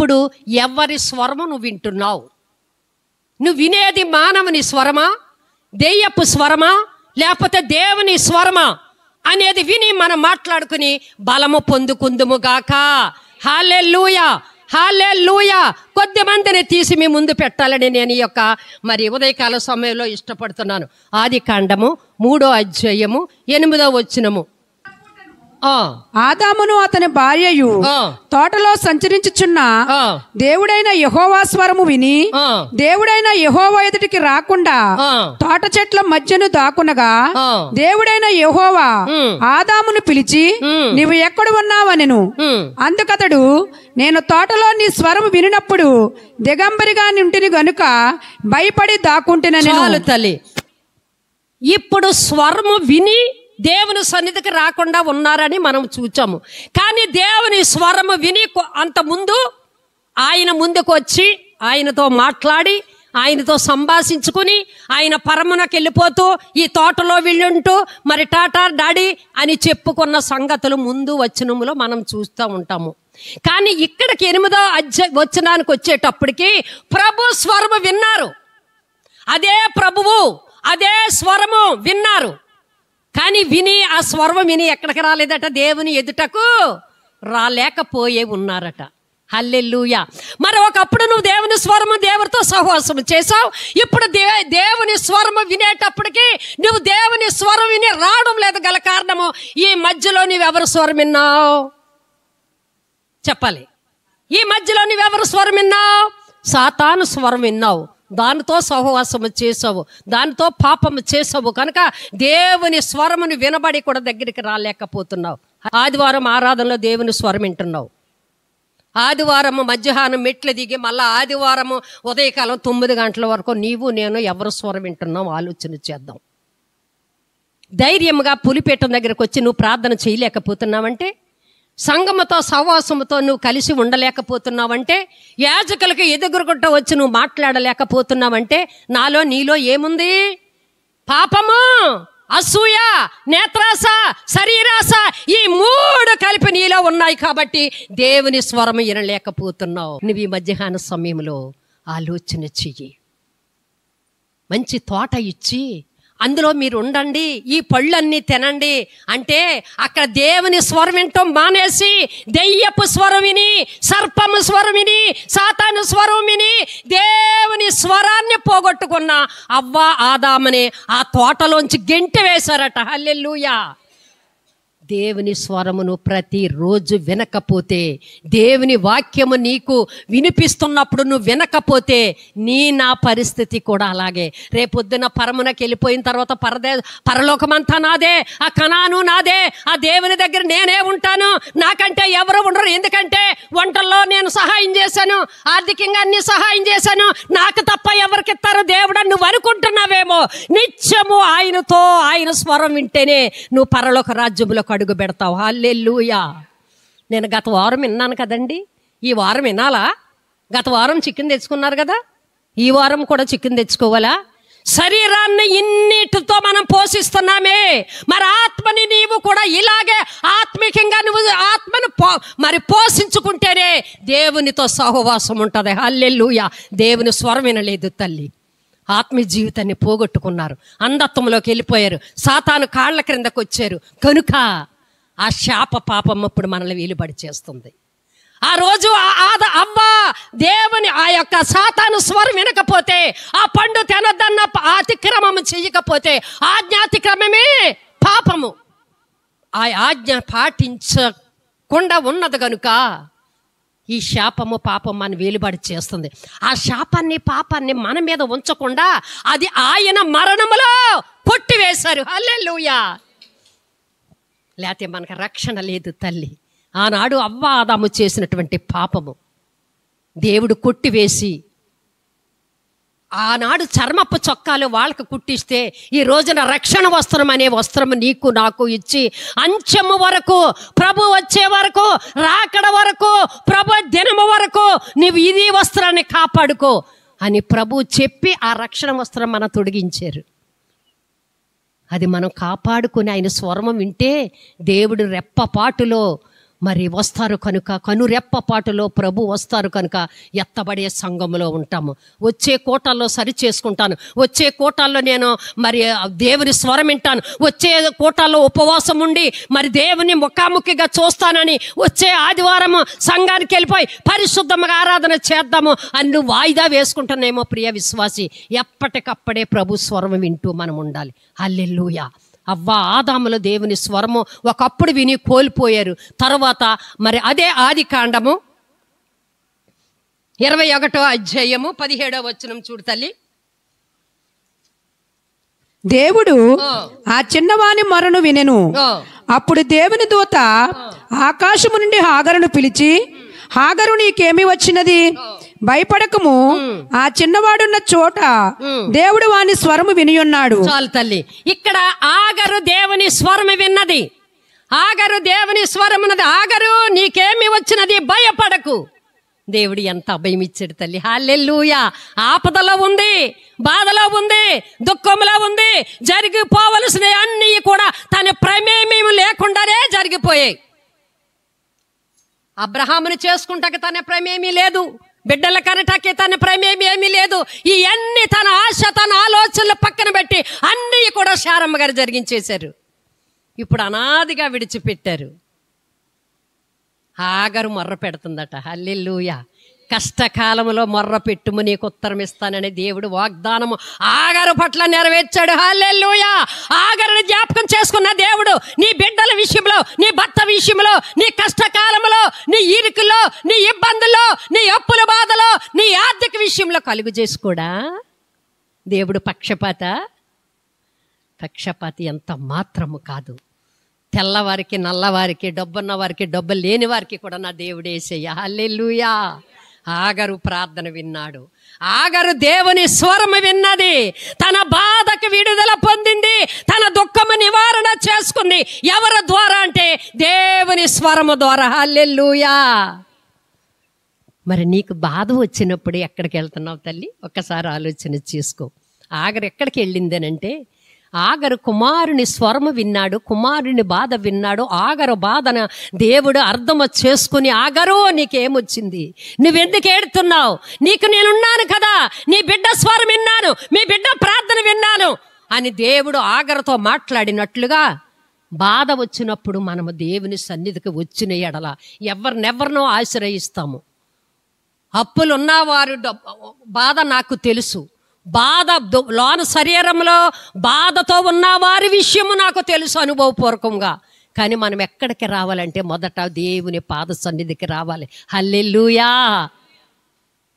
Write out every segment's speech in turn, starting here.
ఇప్పుడు ఎవరి స్వరము నువ్వు వింటున్నావు? నువ్వు వినేది మానవుని స్వరమా, దెయ్యపు స్వరమా, లేకపోతే దేవుని స్వరమా అనేది విని మనం మాట్లాడుకుని బలము పొందుకుందుముగాక. హల్లెలూయా, హల్లెలూయా. కొద్ది మందిని తీసి మీ ముందు పెట్టాలని నేను ఈ యొక్క ఉదయకాల సమయంలో ఇష్టపడుతున్నాను. ఆదికాండము 3వ అధ్యాయము 8వ వచనము. ఆదామును అతని భార్యయు తోటలో సంచరించుచున్న దేవుడైన యెహోవా స్వరము విని దేవుడైన యెహోవా ఎదుటికి రాకుండా తోట చెట్ల మధ్యను దాక్కునగా దేవుడైన యెహోవా ఆదామును పిలిచి నీవు ఎక్కడ ఉన్నావనెను. అందుకతడు నేను తోటలో నీ స్వరము వినినప్పుడు దిగంబరిగా నింటిని గనుక భయపడి దాక్కుంటునని. చాలు తల్లి, ఇప్పుడు స్వరము విని దేవుని సన్నిధికి రాకుండా ఉన్నారని మనం చూచాము. కానీ దేవుని స్వరము విని అంత ముందు ఆయన ముందుకు వచ్చి ఆయనతో మాట్లాడి ఆయనతో సంభాషించుకుని ఆయన పరమునకు వెళ్ళిపోతూ ఈ తోటలో వెళ్ళుంటూ టాటా డాడీ అని చెప్పుకున్న సంగతులు ముందు వచనములో మనం చూస్తూ ఉంటాము. కానీ ఇక్కడికి 8వ వచనానికి వచ్చేటప్పటికి ప్రభు స్వరము విన్నారు. అదే ప్రభువు అదే స్వరము విన్నారు. కానీ విని ఆ స్వరం విని ఎక్కడికి రాలేదట, దేవుని ఎదుటకు రాలేకపోయే ఉన్నారట. హల్లెలూయా. మరి ఒకప్పుడు నువ్వు దేవుని స్వరము దేవుడితో సహవాసము చేసావు. ఇప్పుడు దేవుని స్వరము వినేటప్పటికి నువ్వు దేవుని స్వరం విని రావడం లేదు. గల కారణము ఈ మధ్యలో నువ్వెవరు స్వరం విన్నావు చెప్పాలి. ఈ మధ్యలో నువ్వెవరు స్వరం విన్నావు? సాతాను స్వరం విన్నావు. దానితో సహవాసము చేసావు, దానితో పాపము చేసావు. కనుక దేవుని స్వరమును వినబడి కూడా దగ్గరికి రాలేకపోతున్నావు. ఆదివారం ఆరాధనలో దేవుని స్వరం వింటున్నావు. ఆదివారము మధ్యాహ్నం మెట్లు దిగి మళ్ళీ ఆదివారము ఉదయకాలం 9 గంటల వరకు నీవు నేను ఎవరు స్వరం వింటున్నావు ఆలోచన చేద్దాం. ధైర్యంగా పులిపేట దగ్గరకు వచ్చి నువ్వు ప్రార్థన చేయలేకపోతున్నావంటే, సంఘముతో సహవాసముతో నువ్వు కలిసి ఉండలేకపోతున్నావంటే, యాజకులకు ఎదుగురుకుంట వచ్చి నువ్వు మాట్లాడలేకపోతున్నావంటే నాలో నీలో ఏముంది? పాపము, అసూయ, నేత్రాస, శరీరాస, ఈ 3 కలిపి నీలో ఉన్నాయి. కాబట్టి దేవుని స్వరం వినలేకపోతున్నావు. నువ్వు ఈ మధ్యాహ్న సమయంలో ఆలోచన చెయ్యి. మంచి తోట ఇచ్చి అందులో మీరు ఉండండి, ఈ పళ్ళన్నీ తినండి అంటే అక్కడ దేవుని స్వరం వినటం మానేసి దెయ్యపు స్వరం విని, సర్పము స్వరం విని, సాతాను స్వరం విని దేవుని స్వరాన్ని పోగొట్టుకున్న అవ్వ ఆదాముని ఆ తోటలోంచి గెంటి వేశారట. హల్లెలూయా. దేవుని స్వరమును ప్రతిరోజు వినకపోతే, దేవుని వాక్యము నీకు వినిపిస్తున్నప్పుడు నువ్వు వినకపోతే నా పరిస్థితి కూడా అలాగే. రేపొద్దున పరమునకి వెళ్ళిపోయిన తర్వాత పరలోకమంతా నాదే, ఆ కనాను నాదే, ఆ దేవుని దగ్గర నేనే ఉంటాను, నాకంటే ఎవరు ఉండరు. ఎందుకంటే వంటల్లో నేను సహాయం చేశాను, ఆర్థికంగా అన్ని సహాయం చేశాను, నాకు తప్ప ఎవరికి ఇస్తారు దేవుడు నువ్వు అనుకుంటున్నావేమో. నిత్యము ఆయనతో ఆయన స్వరం వింటేనే నువ్వు పరలోక రాజ్యములకు అడుగు పెడతావు. హల్లెలూయా. నేను గత వారం విన్నాను కదండి, ఈ వారం వినాలా? గత వారం చికెన్ తెచ్చుకున్నారు కదా, ఈ వారం కూడా చికెన్ తెచ్చుకోవాలా? శరీరాన్ని ఇన్నిటితో మనం పోషిస్తున్నామే, మరి ఆత్మని నీవు కూడా ఇలాగే ఆత్మికంగా నువ్వు ఆత్మను పోషించుకుంటేనే దేవునితో సహవాసం ఉంటుంది. హల్లెలూయా. దేవుని స్వరం వినలేదు తల్లి, ఆత్మీయ జీవితాన్ని పోగొట్టుకున్నారు, అంధత్వంలోకి వెళ్ళిపోయారు, సాతాను కాళ్ళ క్రిందకు వచ్చారు. కనుక ఆ శాప పాపం ఇప్పుడు మనల్ని వీలుబడి చేస్తుంది. ఆ రోజు అవ్వ దేవుని ఆ యొక్క సాతాను స్వరం వినకపోతే, ఆ పండు తినొద్దన్న అతిక్రమము చేయకపోతే, ఆజ్ఞాతిక్రమమే పాపము, ఆ ఆజ్ఞ పాటించకుండా ఉన్నది కనుక ఈ శాపము పాపం మన వేలుబడి చేస్తుంది. ఆ శాపాన్ని పాపాన్ని మన మీద ఉంచకుండా అది ఆయన మరణములో కొట్టివేశారు. హల్లెలూయా. లేకపోతే మనకు రక్షణ లేదు తల్లి. ఆనాడు అవ్వ ఆదాము చేసినటువంటి పాపము దేవుడు కొట్టివేసి, ఆనాడు చర్మపు చొక్కాలు వాళ్ళకు కుట్టిస్తే ఈ రోజున రక్షణ వస్త్రం అనే వస్త్రము నీకు నాకు ఇచ్చి అంచెము వరకు, ప్రభు వచ్చే వరకు, రాకడ వరకు, ప్రభు దినము వరకు నీవు ఇది వస్త్రాన్ని కాపాడుకో అని ప్రభు చెప్పి ఆ రక్షణ వస్త్రం మన తొడిగించారు. అది మనం కాపాడుకుని ఆయన స్వరము వింటే దేవుడు రెప్పపాటులో మరి వస్తారు కనుక, కనురెప్పపాటులో ప్రభు వస్తారు కనుక ఎత్తబడే సంఘములో ఉంటాము. వచ్చే కోటాల్లో సరి చేసుకుంటాను, వచ్చే కోటాల్లో నేను మరి దేవుని స్వరం వింటాను, వచ్చే కోటాల్లో ఉపవాసం ఉండి మరి దేవుని ముఖాముఖిగా చూస్తానని వచ్చే ఆదివారము సంఘానికి వెళ్ళిపోయి పరిశుద్ధంగా ఆరాధన చేద్దాము అని వాయిదా వేసుకుంటానేమో ప్రియ విశ్వాసి. ఎప్పటికప్పుడే ప్రభు స్వరం వింటూ మనం ఉండాలి. హల్లెలూయా. అవ్వ ఆదాముల దేవుని స్వరము ఒకప్పుడు విని కోల్పోయారు. తర్వాత మరి అదే ఆదికాండము 21వ అధ్యాయము 17వ వచనం చూడు తల్లి. దేవుడు ఆ చిన్నవాని మొరను వినెను. అప్పుడు దేవుని దూత ఆకాశము నుండి హాగరును పిలిచి, హాగరు నీకేమి వచ్చినది? భయపడకము, ఆ చిన్నవాడున్న చోట దేవుడు వాని స్వరము వినియున్నాడు. చాలు తల్లి, ఇక్కడ ఆగరు దేవుని స్వరము విన్నది. ఆగరు దేవుని స్వరమున్నది. ఆగరు నీకేమి వచ్చినది? భయపడకు. దేవుడు ఎంత అభయం ఇచ్చాడు తల్లి. హల్లెలూయా. ఆపదలో ఉంది, బాధలో ఉంది, దుఃఖంలో ఉంది, జరిగిపోవలసిన అన్నీ కూడా తన ప్రమేయం లేకుండానే జరిగిపోయాయి. అబ్రహాముని చేసుకుంటాక తన ప్రమేమీ లేదు, బిడ్డల కనటాకి తన ప్రమేయం ఏమీ లేదు. ఇవన్నీ తన ఆశ, తన ఆలోచనలు పక్కన పెట్టి అన్నీ కూడా శారమ్మ గారు జరిగించేశారు. ఇప్పుడు అనాదిగా విడిచిపెట్టారు. ఆగరు మొర్ర పెడుతుందట. హల్లెలూయా. కష్టకాలంలో మొర్ర పెట్టుము నీకు ఉత్తరం ఇస్తానని దేవుడు వాగ్దానము ఆగరు పట్ల నెరవేర్చాడు. హల్లెలూయా. ఆగరుని జ్ఞాపకం చేసుకున్న దేవుడు నీ బిడ్డల విషయంలో, నీ భర్త విషయంలో, నీ కష్టకాలంలో, నీ ఇరుకులో, నీ ఇబ్బందుల్లో, నీ అప్పుల బాధలో, నీ ఆర్థిక విషయంలో కలుగు చేసుకోడా దేవుడు? పక్షపాతి ఎంత మాత్రము కాదు. తెల్లవారికి నల్లవారికి, డబ్బున్న వారికి, డబ్బు లేని వారికి కూడా నా దేవుడు యేసయ్య. హల్లెలూయా. ఆగరు ప్రార్థన విన్నాడు. ఆగరు దేవుని స్వరము విన్నది. తన బాధకు విడుదల పొందింది, తన దుఃఖము నివారణ చేసుకుంది. ఎవరి ద్వారా అంటే దేవుని స్వరము ద్వారా. హల్లెలూయా. మరి నీకు బాధ వచ్చినప్పుడు ఎక్కడికి వెళ్తున్నావు తల్లి? ఒక్కసారి ఆలోచన చేసుకో. ఆగరు ఎక్కడికి వెళ్ళిందేనంటే, ఆగరు కుమారుని స్వరము విన్నాడు, కుమారుని బాధ విన్నాడు. ఆగరు బాధన దేవుడు అర్థం చేసుకుని, ఆగరు నీకేమొచ్చింది? నువ్వెందుకు ఏడుతున్నావు? నీకు నేనున్నాను కదా, నీ బిడ్డ స్వరం విన్నాను, మీ బిడ్డ ప్రార్థన విన్నాను అని దేవుడు ఆగరుతో మాట్లాడినట్లుగా బాధ వచ్చినప్పుడు మనము దేవుని సన్నిధికి వచ్చిన ఎడల ఎవరినెవరినో ఆశ్రయిస్తాము. అప్పులున్నవారు బాధ నాకు తెలుసు, బాధ లోన శరీరంలో బాధతో ఉన్న వారి విషయము నాకు తెలుసు అనుభవపూర్వకంగా. కానీ మనం ఎక్కడికి రావాలంటే మొదట దేవుని పాద సన్నిధికి రావాలి. హల్లెలూయా.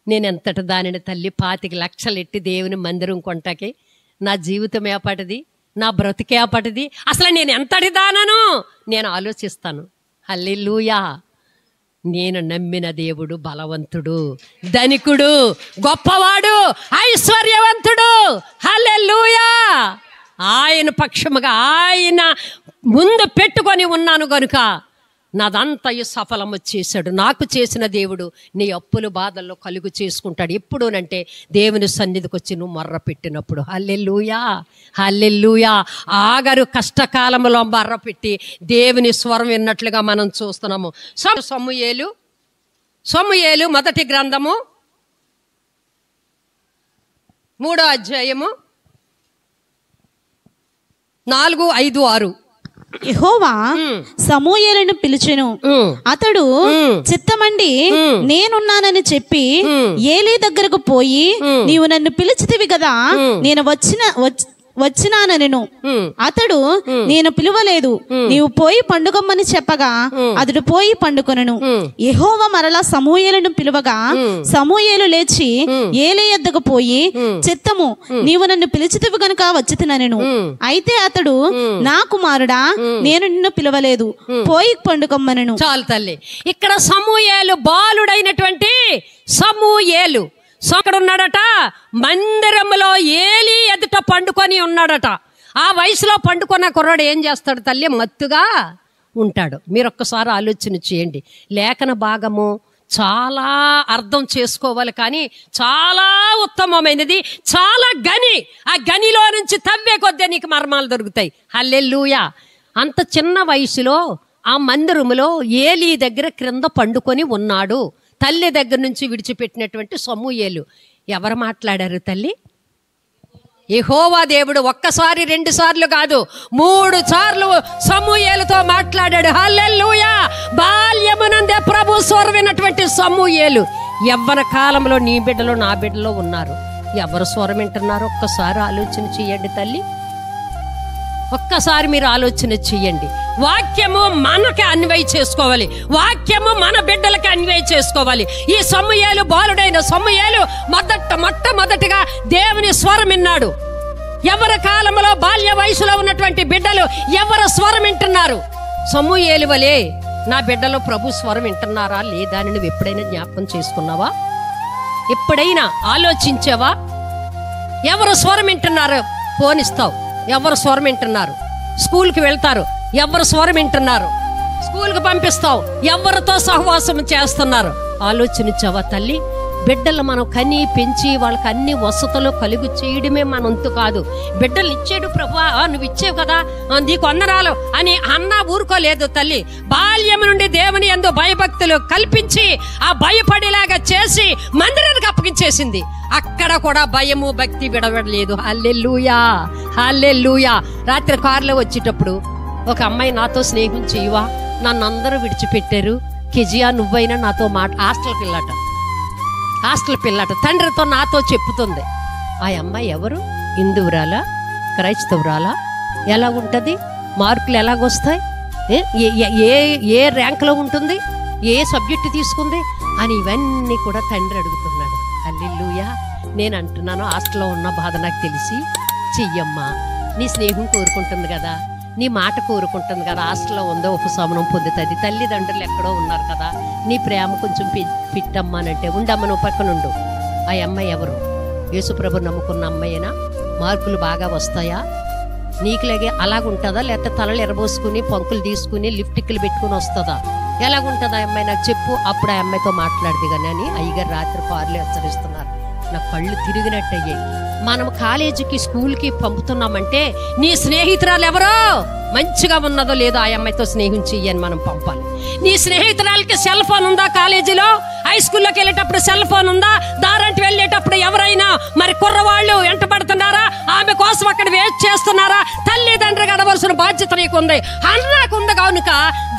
నేను ఎంతటి దానిని తల్లి 25 లక్షలు ఎట్టి దేవుని మందిరం కొంటకి నా జీవితం ఏపటిది, నా బ్రతికే ఏపటిది, అసలు నేను ఎంతటి దానను నేను ఆలోచిస్తాను. హల్లెలూయా. నేను నమ్మిన దేవుడు బలవంతుడు, ధనికుడు, గొప్పవాడు, ఐశ్వర్యవంతుడు. హల్లెలూయా. ఆయన పక్షముగా ఆయన ముందు పెట్టుకొని ఉన్నాను గనుక నాదంతయు సఫలము చేశాడు. నాకు చేసిన దేవుడు నీ అప్పుల బాధల్లో కలుగు చేసుకుంటాడు. ఎప్పుడునంటే దేవుని సన్నిధికి వచ్చి నువ్వు మొర్ర పెట్టినప్పుడు. హల్లెలూయా. హల్లెలూయా. ఆగరు కష్టకాలంలో మొర్ర పెట్టి దేవుని స్వరం విన్నట్లుగా మనం చూస్తున్నాము. సమూయేలు మొదటి గ్రంథము 3వ అధ్యాయము 4, 5, 6. యెహోవా సమూయేలును పిలిచెను. అతడు చిత్తమండి నేనున్నానని చెప్పి ఏలీ దగ్గరకు పోయి, నీవు నన్ను పిలిచితివి కదా, నేను వచ్చినానెను. అతడు నేను పిలువలేదు, నీవు పోయి పండుకొమ్మని చెప్పగా అతడు పోయి పండుకొనెను. యెహోవా మరలా సమూయేలును పిలువగా సమూయేలు లేచి ఏలీ యొద్దకు పోయి, చిత్తము నీవు నన్ను పిలిచితివి గనుక వచ్చితినెను. అయితే అతడు, నా కుమారుడా, నేను నిన్ను పిలవలేదు, పోయి పండుకొమ్మనెను. చాలు తల్లి. ఇక్కడ సమూయేలు బాలుడైనటువంటి సమూయేలు ఉన్నాడట. మందిరంలో ఏలీ ఎదుట పండుకొని ఉన్నాడట. ఆ వయసులో పండుకున్న కుర్రాడు ఏం చేస్తాడు తల్లి? మత్తుగా ఉంటాడు. మీరు ఒక్కసారి ఆలోచన చేయండి. లేఖన భాగము చాలా అర్థం చేసుకోవాలి, కానీ చాలా ఉత్తమమైనది, చాలా గని. ఆ గనిలో నుంచి తవ్వే కొద్దే నీకు మర్మాలు దొరుకుతాయి. హల్లెలూయా. అంత చిన్న వయసులో ఆ మందిరములో ఏలీ దగ్గర క్రింద పండుకొని ఉన్నాడు. తల్లి దగ్గర నుంచి విడిచిపెట్టినటువంటి సమూయేలు. ఎవరు మాట్లాడారు తల్లి? యెహోవా దేవుడు. ఒక్కసారి 2 సార్లు కాదు, 3 సార్లు సమూయేలుతో మాట్లాడాడు. హల్లెలూయా. బాల్యమునందే ప్రభు స్వరం విన్నటువంటి సమూయేలు యవ్వన కాలంలో నీ బిడ్డలో నా బిడ్డలో ఉన్నారు. ఎవరు స్వరం వింటున్నారో ఒక్కసారి ఆలోచన చెయ్యండి తల్లి. ఒక్కసారి మీరు ఆలోచన చెయ్యండి. వాక్యము మనకి అన్వయ చేసుకోవాలి, వాక్యము మన బిడ్డలకి అన్వయ చేసుకోవాలి. ఈ సమూయేలు, బాలుడైన సమూయేలు మొట్టమొదటిగా దేవుని స్వరం విన్నాడు. ఎవరి కాలంలో బాల్య వయసులో ఉన్నటువంటి బిడ్డలు ఎవరు స్వరం వింటున్నారు? సమూయేలు వలే నా బిడ్డలో ప్రభు స్వరం వింటున్నారా లేదా అని నువ్వు ఎప్పుడైనా జ్ఞాపకం చేసుకున్నావా? ఎప్పుడైనా ఆలోచించావా? ఎవరు స్వరం వింటున్నారు? పోనిస్తావు. ఎవరు స్వరం వింటున్నారు? స్కూల్కి వెళ్తారు, ఎవరు స్వరం వింటున్నారు? స్కూల్కి పంపిస్తావు, ఎవరితో సహవాసం చేస్తున్నారు? ఆలోచించావా తల్లి? బిడ్డలు మనం కని పెంచి వాళ్ళకి అన్ని వసతులు కలుగు చేయడమే మన వంతు కాదు. బిడ్డలు ఇచ్చాడు ప్రభువా, నువ్వు ఇచ్చావు కదా, నీకు వందనాలు అని అన్నా ఊరుకోలేదు తల్లి. బాల్యం నుండి దేవుని యందు భయభక్తులు కల్పించి ఆ భయపడేలాగా చేసి మందిరానికి అప్పగించేసింది. అక్కడ కూడా భయము భక్తి విడవడలేదు. హల్లెలూయా, హల్లెలూయా. రాత్రి కారులో వచ్చేటప్పుడు ఒక అమ్మాయి నాతో స్నేహం చేయవా, నన్ను అందరూ విడిచిపెట్టారు, కెజియా నువ్వైనా నాతో హాస్టల్ పిల్లట తండ్రితో నాతో చెప్పుతుంది. ఆ అమ్మాయి ఎవరు? హిందువురాలా, క్రైస్తవురాలా, ఎలా ఉంటుంది, మార్కులు ఎలాగొస్తాయి, ఏ ర్యాంక్లో ఉంటుంది, ఏ సబ్జెక్టు తీసుకుంది అని ఇవన్నీ కూడా తండ్రి అడుగుతున్నాడు. హల్లెలూయా. నేను అంటున్నాను, హాస్టల్లో ఉన్న బాధ నాకు తెలిసి, చెయ్యమ్మా, నీ స్నేహం కోరుకుంటుంది కదా, నీ మాట కోరుకుంటుంది కదా, హాస్టల్లో ఉందో ఉపశమనం పొందుతుంది, తల్లిదండ్రులు ఎక్కడో ఉన్నారు కదా, నీ ప్రేమ కొంచెం పిట్టమ్మానంటే ఉండమ్మ నువ్వు పక్కనుండు. ఆ అమ్మాయి ఎవరు? యేసుప్రభు నమ్ముకున్న అమ్మాయినా? మార్కులు బాగా వస్తాయా? నీకులాగే అలాగుంటుందా, లేకపోతే తలలు ఎరబోసుకుని పంకులు తీసుకుని లిఫ్టిక్లు పెట్టుకుని వస్తుందా? ఎలాగుంటుందా అమ్మాయి నాకు చెప్పు. అప్పుడు ఆ అమ్మాయితో మాట్లాడదు కానీ అని అయ్యగారు రాత్రి కారులో హెచ్చరిస్తున్నారు. నా కళ్ళు తిరిగినట్టు అయ్యాయి. మనం కాలేజీకి స్కూల్కి పంపుతున్నామంటే నీ స్నేహితురాలు ఎవరో మంచిగా ఉన్నదో లేదో ఆ అమ్మాయితో స్నేహం చెయ్యని మనం పంపాలి. నీ స్నేహితురాలకి సెల్ ఫోన్ ఉందా? కాలేజీలో హై స్కూల్లోకి వెళ్ళేటప్పుడు సెల్ ఫోన్ ఉందా? దారంటి వెళ్ళేటప్పుడు ఎవరైనా మరి కుర్రవాళ్ళు వెంటబడుతున్నారా? ఆమె కోసం అక్కడ వెయిట్ చేస్తున్నారా? తల్లిదండ్రి గడవలసిన బాధ్యత నీకుంది, అన్నాకుంది. కనుక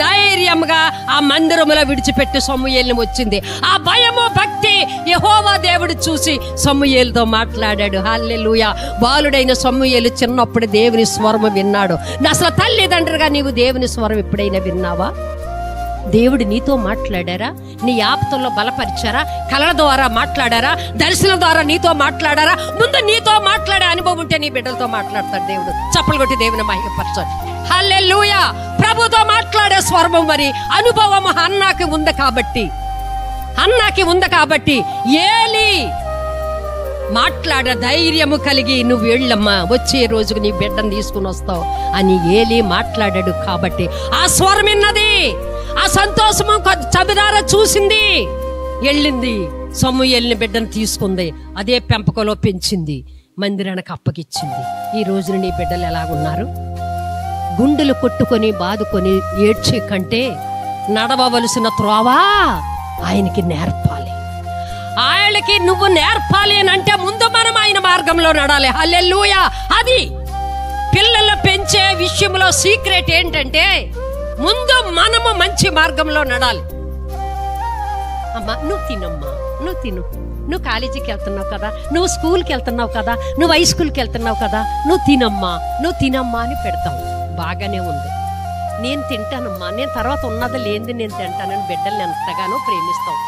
ధైర్యంగా ఆ మందిరములో విడిచిపెట్టి సమూయేలుని వచ్చింది. ఆ భయము భక్తి యెహోవా దేవుడు చూసి సమూయేలుతో మాట్లాడాడు. హల్లెలూయా. బాలుడైన సమూయేలు చిన్నప్పుడు దేవుని స్వరము విన్నాడు. అసలు తల్లిదండ్రిగా నీవు దేవుని స్వరం ఎప్పుడైనా విన్నావా? దేవుడు నీతో మాట్లాడారా? నీ ఆపదల్లో బలపరిచారా? కళల ద్వారా మాట్లాడారా? దర్శనం ద్వారా నీతో మాట్లాడారా? ముందు నీతో మాట్లాడే అనుభవం ఉంటే నీ బిడ్డలతో మాట్లాడతాడు దేవుడు. చప్పలు కొట్టి దేవుని మహిమపరచండి. హల్లెలూయా. ప్రభుతో మాట్లాడే స్వరము మరి అనుభవం హన్నాకి ఉంది కాబట్టి ఏలీ మాట్లాడ ధైర్యము కలిగి నువ్వు వెళ్ళమ్మా, వచ్చే రోజుకు నీ బిడ్డను తీసుకుని వస్తావు అని ఏలీ మాట్లాడాడు. కాబట్టి ఆ స్వరం విన్నది, ఆ సంతోషము చబిదార చూసింది, వెళ్ళింది, సమూయేలుని బిడ్డను తీసుకుంది, అదే పెంపకంలో పెంచింది, మందిరానికి అప్పగిచ్చింది. ఈ రోజున నీ బిడ్డలు ఎలాగున్నారు? గుండెలు కొట్టుకొని బాదుకొని ఏడ్చే కంటే నడవవలసిన త్రోవా ఆయనకి నేర్పాలి. ఆయనకి నువ్వు నేర్పాలి అని అంటే ముందు మనం ఆయన మార్గంలో నడాలి. హల్లెలూయా. అది పిల్లలు పెంచే విషయంలో సీక్రెట్ ఏంటంటే ముందు మనము మంచి మార్గంలో నడాలి. అమ్మా నువ్వు తినమ్మా, నువ్వు తిను, నువ్వు కాలేజీకి వెళ్తున్నావు కదా, నువ్వు స్కూల్కి వెళ్తున్నావు కదా, నువ్వు హై స్కూల్కి వెళ్తున్నావు కదా, నువ్వు తినమ్మా అని పెడతావు. బాగానే ఉంది, నేను తింటానమ్మా, నేను తర్వాత ఉన్నది లేనిది నేను తింటానని బిడ్డల్ని ఎంతగానో ప్రేమిస్తావు.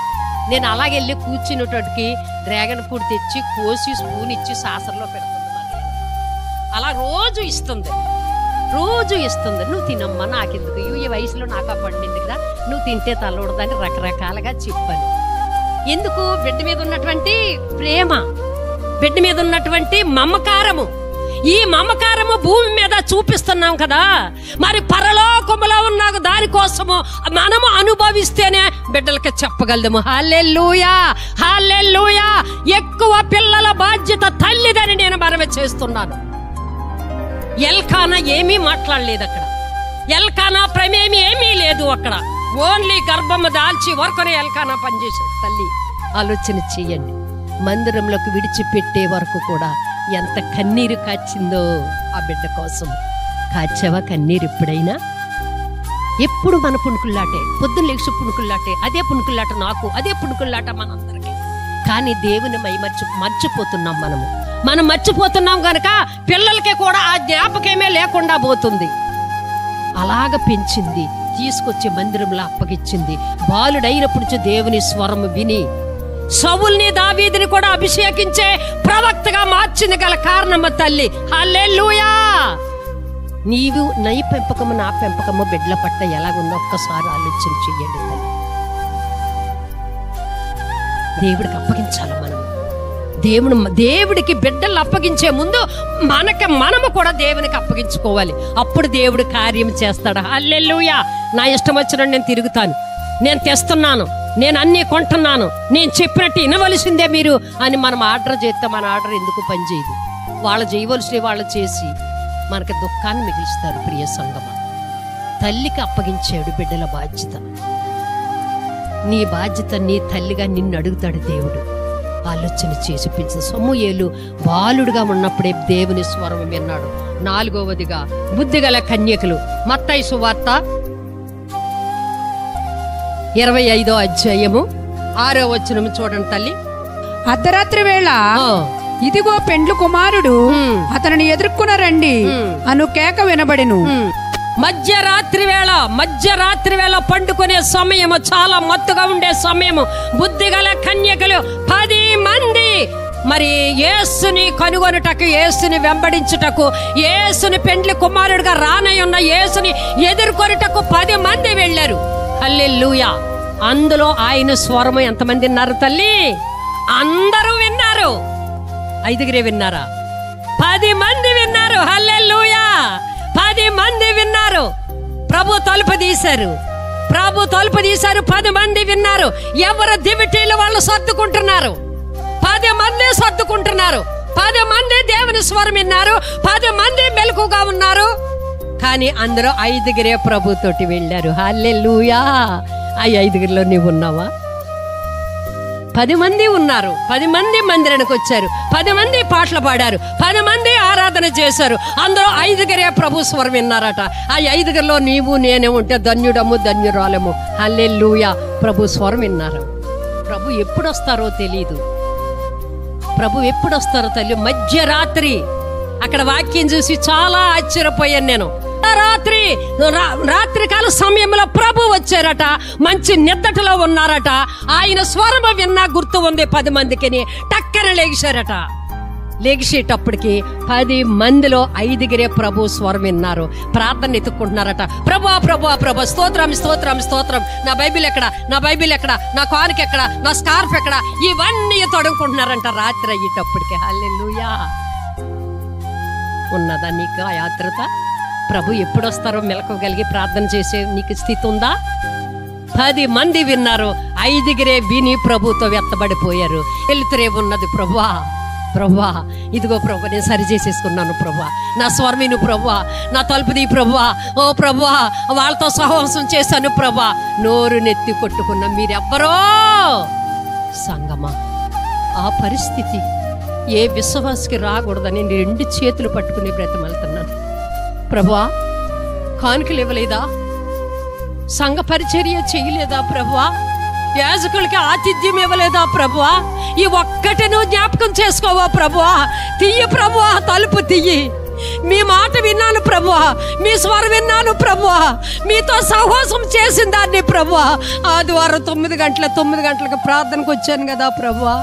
నేను అలాగెళ్ళి కూర్చునేటోటికి డ్రాగన్ ఫ్రూట్ తెచ్చి కోసి స్పూన్ ఇచ్చి సాసర్లో పెడుతుంది. మరి అలా రోజు ఇస్తుంది. నువ్వు తినమ్మా, నాకెందుకు, ఈ వయసులో నాకు పండింది కదా, నువ్వు తింటే తల్లూడదని రకరకాలుగా చెప్పాను. ఎందుకు? బిడ్డ మీద ఉన్నటువంటి ప్రేమ, బిడ్డ మీద ఉన్నటువంటి మమకారము. ఈ మమకారము భూమి మీద చూపిస్తున్నాం కదా, మరి పరలోకములో ఉన్నాక దానికోసము మనము అనుభవిస్తేనే బిడ్డలకి చెప్పగలము. హల్లెలూయా, హల్లెలూయా. ఎక్కువ పిల్లల బాధ్యత తల్లిదని నేను మనవి చేస్తున్నాను. ఎల్కానా ఏమీ మాట్లాడలేదు అక్కడ. ఎల్కానా ప్రమేయం ఏమీ లేదు అక్కడ. ఓన్లీ గర్భము దాల్చి వరకునే ఎల్కానా పనిచేసేది. తల్లి ఆలోచన చెయ్యండి. మందిరంలోకి విడిచిపెట్టే వరకు కూడా ఎంత కన్నీరు కాచిందో ఆ బిడ్డ కోసం. కాచావా కన్నీరు ఎప్పుడైనా? ఎప్పుడు మన పుణుకుల్లాటే, పొద్దున్న లేచి పుణుకుల్లాటే, అదే పుణుకుల్లాట నాకు, అదే పుణుకుల్లాట మనందరికీ. కానీ దేవుని మర్చిపోతున్నాం మనం మర్చిపోతున్నాం గనక పిల్లలకి కూడా ఆ జ్ఞాపకమే లేకుండా పోతుంది. అలాగ పెంచింది, తీసుకొచ్చి మందిరంలో అప్పగించింది. బాలుడైనప్పుడు నుంచి దేవుని స్వరము విని సౌలుని దావీదుని కూడా అభిషేకించే ప్రవక్తగా మార్చింది గల కారణమ్మ తల్లి. హల్లెలూయా. నీవు నీ పెంపకము నా పెంపకము బిడ్డల పట్ల ఎలాగుందో ఒక్కసారి ఆలోచన చెయ్యండి తల్లి. దేవుడికి అప్పగించాలి మనం. దేవుడికి బిడ్డలు అప్పగించే ముందు మనము కూడా దేవునికి అప్పగించుకోవాలి. అప్పుడు దేవుడు కార్యం చేస్తాడు. హల్లెలూయా. నా ఇష్టం వచ్చినట్టు నేను తిరుగుతాను, నేను తెస్తున్నాను, నేను అన్నీ కొంటున్నాను, నేను చెప్పినట్టు వినవలసిందే మీరు అని మనం ఆర్డర్ చేస్తే మన ఆర్డర్ ఎందుకు పనిచేయదు? వాళ్ళు చేయవలసిన వాళ్ళు చేసి మనకి దుఃఖాన్ని మిగిలిస్తారు. ప్రియ సంగమ, తల్లికి అప్పగించాడు బిడ్డల బాధ్యత. నీ బాధ్యత నీ తల్లిగా నిన్ను అడుగుతాడు దేవుడు. ఆలోచన చేసి పెంచిన సమూయేలు బాలుడుగా ఉన్నప్పుడే దేవుని స్వరం విన్నాడు. 4వదిగా బుద్ధిగల కన్యకలు. మత్తయి సువార్త 25వ అధ్యాయము 6వ వచనం చూడండి తల్లి. అర్ధరాత్రి వేళ ఇదిగో పెండ్లు కుమారుడు అతనిని ఎదుర్కొన రండి అను కేక వినబడెను. మధ్యరాత్రి వేళ పండుకునే సమయము, చాలా మత్తుగా ఉండే సమయము. బుద్ధిగల కన్యకలు 10 మంది మరి యేసుని కనుగొనుటకు, యేసుని వెంబడించుటకు, యేసుని పెండ్లి కుమారుడుగా రానయ్యున్న యేసుని ఎదుర్కొనుటకు 10 మంది వెళ్ళారు. హల్లెలూయా. అందులో ఆయన స్వరము ఎంతమంది విన్నారు తల్లి? అందరూ విన్నారు. 5 విన్నారా? 10 మంది విన్నారు. హల్లెలూయా. 10 మంది విన్నారు. ప్రభు తలుపు తీశారు. 10 మంది విన్నారు. ఎవరు దివిటీలు వాళ్ళు సర్దుకుంటున్నారు. 10 మంది సర్దుకుంటున్నారు. 10 మంది దేవుని స్వరం విన్నారు. 10 మంది మెలకుగా ఉన్నారు. కానీ అందరూ 5 ప్రభుతోటి వెళ్ళారు. హల్లెలూయా. ఆ 5లో నీవు ఉన్నావా? 10 మంది ఉన్నారు. 10 మంది మందిరానికి వచ్చారు. 10 మంది పాటలు పాడారు. 10 మంది ఆరాధన చేశారు. అందరూ 5 ప్రభు స్వరం విన్నారట. ఆ 5లో నీవు నేనే ఉంటే ధన్యుడము ధన్యురాలము. హల్లెలూయా. ప్రభు స్వరం విన్నారు. ప్రభు ఎప్పుడు వస్తారో తెలియదు. ప్రభు ఎప్పుడు వస్తారో తల్లి. మధ్యరాత్రి అక్కడ వాక్యం చూసి చాలా ఆశ్చర్యపోయాను నేను. రాత్రికాల సమయంలో ప్రభు వచ్చారట. మంచి నిద్దటలో ఉన్నారట. ఆయన స్వరము విన్నా గుర్తు ఉంది 10 మందికి. టక్కన లేచారట. లేచేటప్పటికి 10 మందిలో 5 ప్రభు స్వరం విన్నారు. ప్రార్థన ఎత్తుకుంటున్నారట. ప్రభా ప్రభా ప్రభా స్తోత్రం స్తోత్రం స్తోత్రం. నా బైబిల్ ఎక్కడ, నా బైబిల్ ఎక్కడ, నా కానుక ఎక్కడ, నా స్కార్ఫ్ ఎక్కడ, ఇవన్నీ తొడుగుకుంటున్నారంట రాత్రి అయ్యేటప్పటికి. హల్లెలూయా. ఉన్నదా నీకు ఆ యాత్రత? ప్రభు ఎప్పుడొస్తారో మెలకగలిగి ప్రార్థన చేసే నీకు స్థితి ఉందా? 10 మంది విన్నారు. 5 విని ప్రభుతో ఎత్తబడిపోయారు. వెళుతురే ఉన్నది. ప్రభువా ప్రభువా ఇదిగో ప్రభు నేను సరి చేసేసుకున్నాను ప్రభువా, నా స్వర్మిను ప్రభువా, నా తలుపుది ప్రభువా, ఓ ప్రభువా వాళ్ళతో సహవాసం చేశాను ప్రభువా. నోరు నెత్తి కొట్టుకున్న మీరెవ్వరో సంగమా. ఆ పరిస్థితి ఏ విశ్వాసకి రాకూడదని 2 చేతులు పట్టుకుని బ్రతిమలుతున్నాను. ప్రభువా కానుకలు ఇవ్వలేదా? సంఘ పరిచర్య చేయలేదా ప్రభువా? యాజకులకి ఆతిథ్యం ఇవ్వలేదా ప్రభువా? ఈ ఒక్కటి నువ్వు జ్ఞాపకం చేసుకోవా ప్రభువా? తీయి ప్రభువా, తలుపు తీయి. మీ మాట విన్నాను ప్రభువా, మీ స్వరం విన్నాను ప్రభువా, మీతో సహవాసం చేసిన దాన్ని ప్రభువా. ఆదివారం 9 గంటలకు ప్రార్థనకు వచ్చాను కదా ప్రభువా.